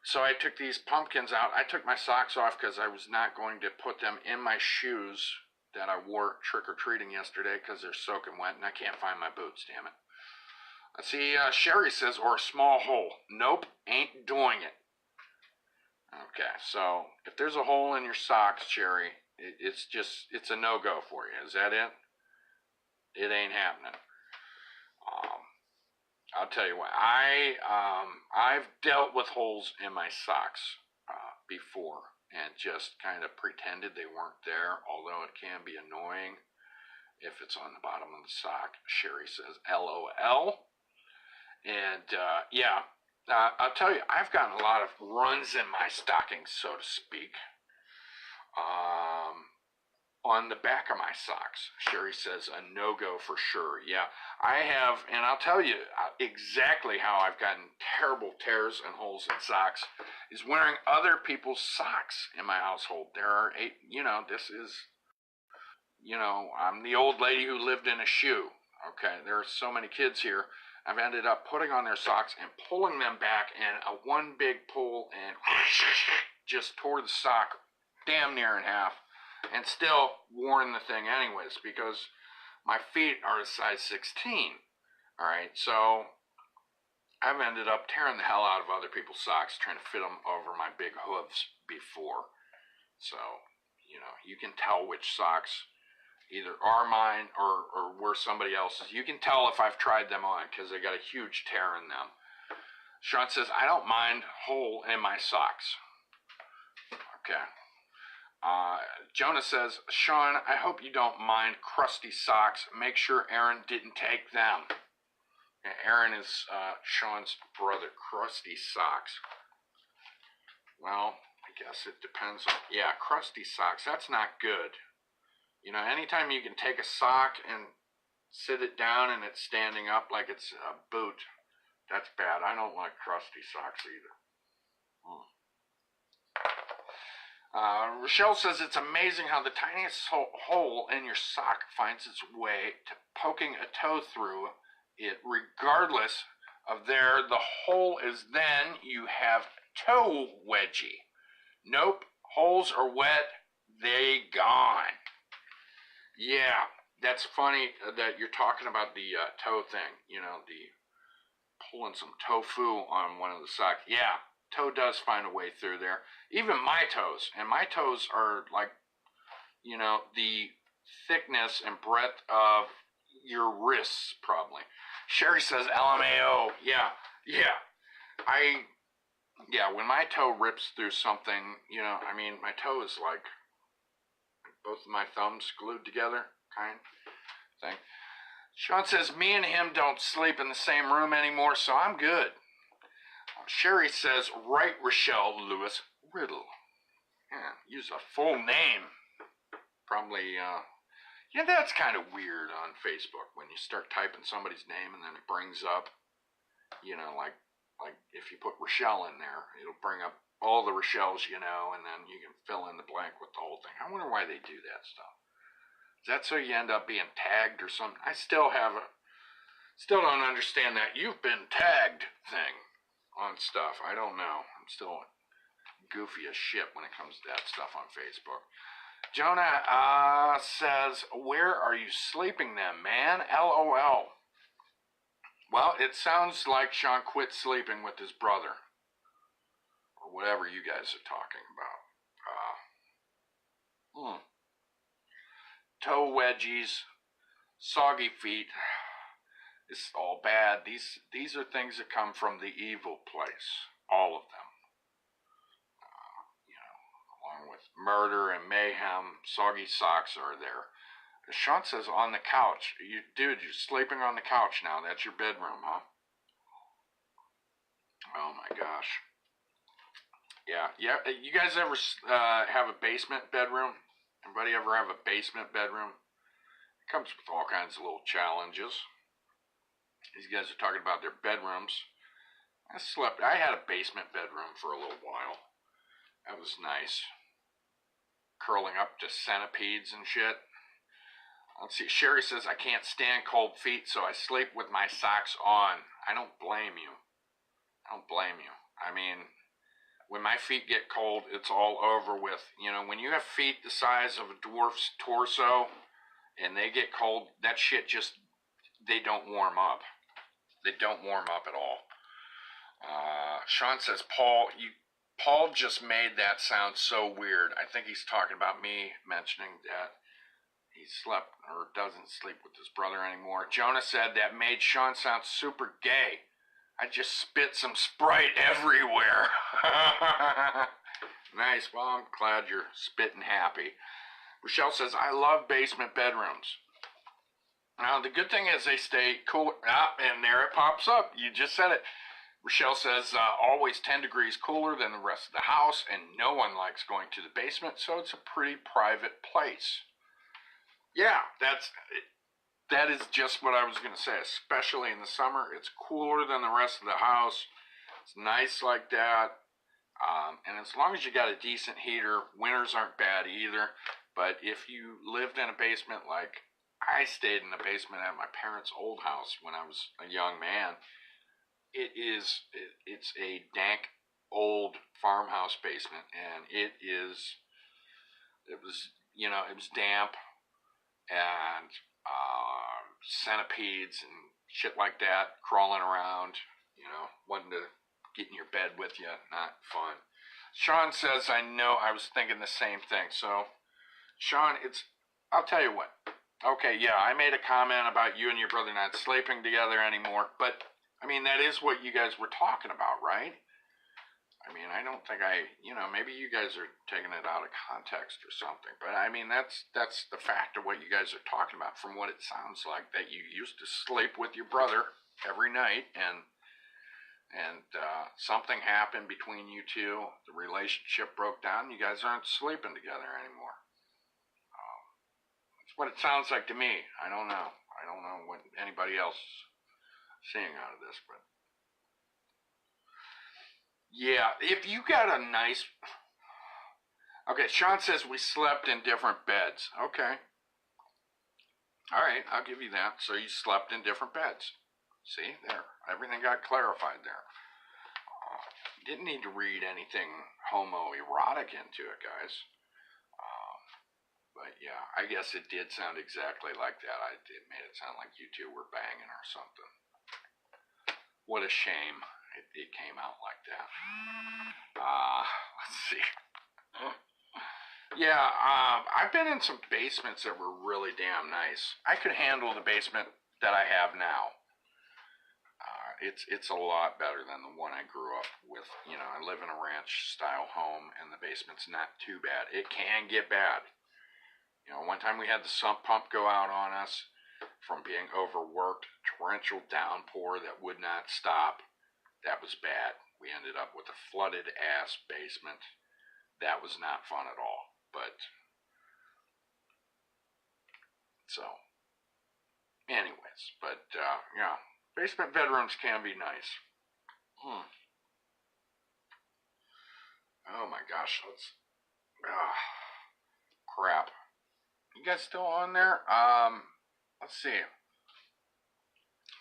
so I took these pumpkins out. I took my socks off because I was not going to put them in my shoes that I wore trick-or-treating yesterday because they're soaking wet and I can't find my boots, damn it. Let's see, Sherry says, or a small hole. Nope, ain't doing it. Okay, so if there's a hole in your socks, Sherry, it's a no-go for you. Is that it? It ain't happening. I'll tell you what, I've dealt with holes in my socks before and just kind of pretended they weren't there, although it can be annoying if it's on the bottom of the sock. Sherry says, LOL. And yeah, I'll tell you, I've gotten a lot of runs in my stockings, so to speak. On the back of my socks. Sherry says a no-go for sure. Yeah, I have, and I'll tell you exactly how I've gotten terrible tears and holes in socks is wearing other people's socks in my household. There are this is, I'm the old lady who lived in a shoe. Okay, there are so many kids here. I've ended up putting on their socks and pulling them back, and a one big pull and just tore the sock damn near in half. And still worn the thing anyways because my feet are a size 16. Alright, so I've ended up tearing the hell out of other people's socks trying to fit them over my big hooves before. So, you can tell which socks either are mine or were somebody else's. You can tell if I've tried them on because they got a huge tear in them. Sean says, I don't mind hole in my socks. Okay. Jonah says, Sean, I hope you don't mind crusty socks. Make sure Aaron didn't take them. And Aaron is Sean's brother. Crusty socks. Well, I guess it depends on... Yeah, crusty socks. That's not good. Anytime you can take a sock and sit it down and it's standing up like it's a boot, that's bad. I don't like crusty socks either. Rochelle says it's amazing how the tiniest hole in your sock finds its way to poking a toe through it, regardless of there the hole is. Then you have toe wedgie. Nope, holes are wet, they gone. Yeah, that's funny that you're talking about the toe thing. The pulling some tofu on one of the socks. Yeah. Toe does find a way through there. Even my toes. And my toes are like, the thickness and breadth of your wrists, probably. Sherry says LMAO. Yeah. When my toe rips through something, my toe is like both of my thumbs glued together, kind of thing. Sean says, me and him don't sleep in the same room anymore, so I'm good. Sherry says, right, Rochelle Lewis Riddle. Yeah, use a full name. Probably, that's kind of weird on Facebook when you start typing somebody's name and then it brings up, like if you put Rochelle in there, it'll bring up all the Rochelles, and then you can fill in the blank with the whole thing. I wonder why they do that stuff. Is that so you end up being tagged or something? I still don't understand that you've been tagged thing on stuff. I don't know. I'm still goofy as shit when it comes to that stuff on Facebook. Jonah says, where are you sleeping then, man? LOL. Well, it sounds like Sean quit sleeping with his brother. Or whatever you guys are talking about. Toe wedgies, soggy feet. It's all bad. These are things that come from the evil place. All of them. Along with murder and mayhem, soggy socks are there. Sean says on the couch. Dude, you're sleeping on the couch now. That's your bedroom, huh? Oh my gosh. Yeah. You guys ever have a basement bedroom? Anybody ever have a basement bedroom? It comes with all kinds of little challenges. These guys are talking about their bedrooms. I had a basement bedroom for a little while. That was nice. Curling up to centipedes and shit. Let's see. Sherry says, I can't stand cold feet, so I sleep with my socks on. I don't blame you. I don't blame you. I mean, when my feet get cold, it's all over with. You know, when you have feet the size of a dwarf's torso and they get cold, that shit just, they don't warm up. They don't warm up at all. Sean says, Paul just made that sound so weird. I think he's talking about me mentioning that he slept or doesn't sleep with his brother anymore. Jonah said that made Sean sound super gay. I just spit some Sprite everywhere. Nice. Well, I'm glad you're spitting happy. Rochelle says, I love basement bedrooms. Now, the good thing is they stay cool. And there it pops up. You just said it. Rochelle says, always 10 degrees cooler than the rest of the house, and no one likes going to the basement, so it's a pretty private place. Yeah, that is just what I was going to say, especially in the summer. It's cooler than the rest of the house. It's nice like that. And as long as you got a decent heater, winters aren't bad either. But if you lived in a basement like I stayed in the basement at my parents' old house when I was a young man, it's a dank old farmhouse basement, and it was damp, and centipedes and shit like that crawling around, wanting to get in your bed with you. Not fun. Sean says, I know, I was thinking the same thing. So, Sean, I'll tell you what. Okay, yeah, I made a comment about you and your brother not sleeping together anymore, but, I mean, that is what you guys were talking about, right? I mean, I don't think maybe you guys are taking it out of context or something, but I mean, that's the fact of what you guys are talking about from what it sounds like, that you used to sleep with your brother every night, and something happened between you two, the relationship broke down, you guys aren't sleeping together anymore. That's what it sounds like to me. I don't know what anybody else is seeing out of this, but yeah, if you got a nice... Okay, Sean says we slept in different beds. Okay. All right, I'll give you that. So you slept in different beds. See, there. Everything got clarified there. Didn't need to read anything homoerotic into it, guys. But yeah, I guess it did sound exactly like that. It made it sound like you two were banging or something. What a shame. It came out like that. Let's see. Yeah, I've been in some basements that were really damn nice. I could handle the basement that I have now. It's a lot better than the one I grew up with. I live in a ranch-style home, and the basement's not too bad. It can get bad. One time we had the sump pump go out on us from being overworked, torrential downpour that would not stop. That was bad. We ended up with a flooded-ass basement. That was not fun at all. But, so, anyways. But, yeah, basement bedrooms can be nice. Oh my gosh, crap. You guys still on there? Let's see.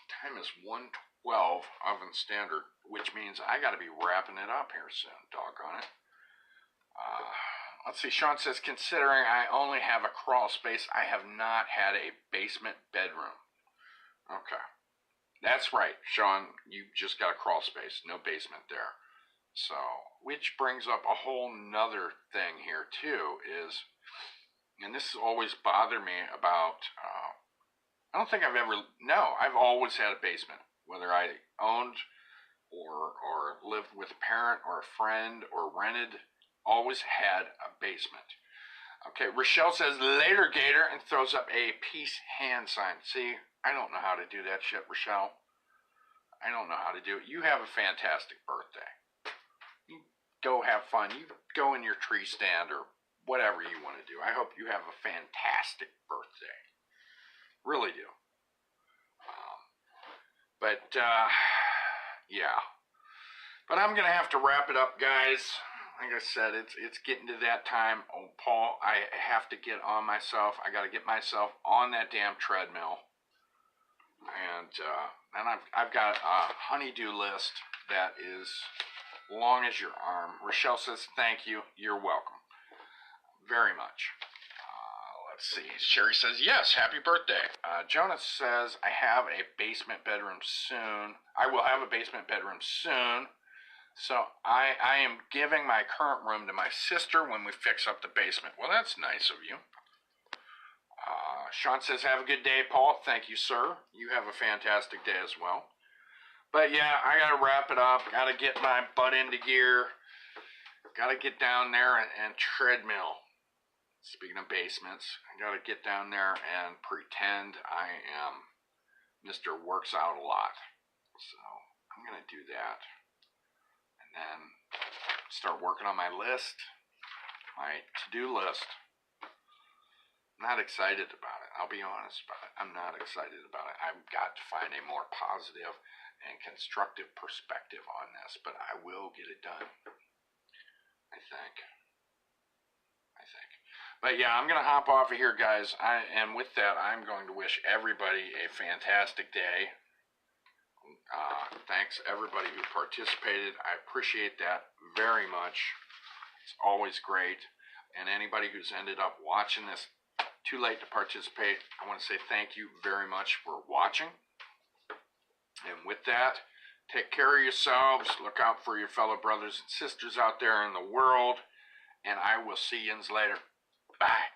Time is 1:12 Oven Standard, which means I got to be wrapping it up here soon. Doggone it. Let's see. Sean says, considering I only have a crawl space, I have not had a basement bedroom. Okay. That's right, Sean. You just got a crawl space. No basement there. So, which brings up a whole nother thing here, too, is, and this has always bothered me about, I've always had a basement. Whether I owned or lived with a parent or a friend or rented, always had a basement. Okay, Rochelle says, later, Gator, and throws up a peace hand sign. See, I don't know how to do that shit, Rochelle. I don't know how to do it. You have a fantastic birthday. You go have fun. You go in your tree stand or whatever you want to do. I hope you have a fantastic birthday. Really do. Yeah. But I'm going to have to wrap it up, guys. like I said, it's getting to that time. Oh, Paul, I have to get on myself. I got to get myself on that damn treadmill. And I've got a honeydew list that is long as your arm. Rochelle says, thank you. You're welcome. Very much. Let's see. Sherry says, yes, happy birthday. Jonas says, I have a basement bedroom soon. I will have a basement bedroom soon. So I am giving my current room to my sister when we fix up the basement. Well, that's nice of you. Sean says, have a good day, Paul. Thank you, sir. You have a fantastic day as well. But yeah, I got to wrap it up. Got to get my butt into gear. Got to get down there and treadmill. Speaking of basements, I got to get down there and pretend I am Mr. Works Out a Lot. So I'm going to do that. And then start working on my list, my to-do list. Not excited about it. I'll be honest about it. I'm not excited about it. I've got to find a more positive and constructive perspective on this, but I will get it done. I think. But yeah, I'm going to hop off of here, guys. And with that, I'm going to wish everybody a fantastic day. Thanks everybody who participated. I appreciate that very much. It's always great. And anybody who's ended up watching this too late to participate, I want to say thank you very much for watching. And with that, take care of yourselves. Look out for your fellow brothers and sisters out there in the world. And I will see yous later. Bye.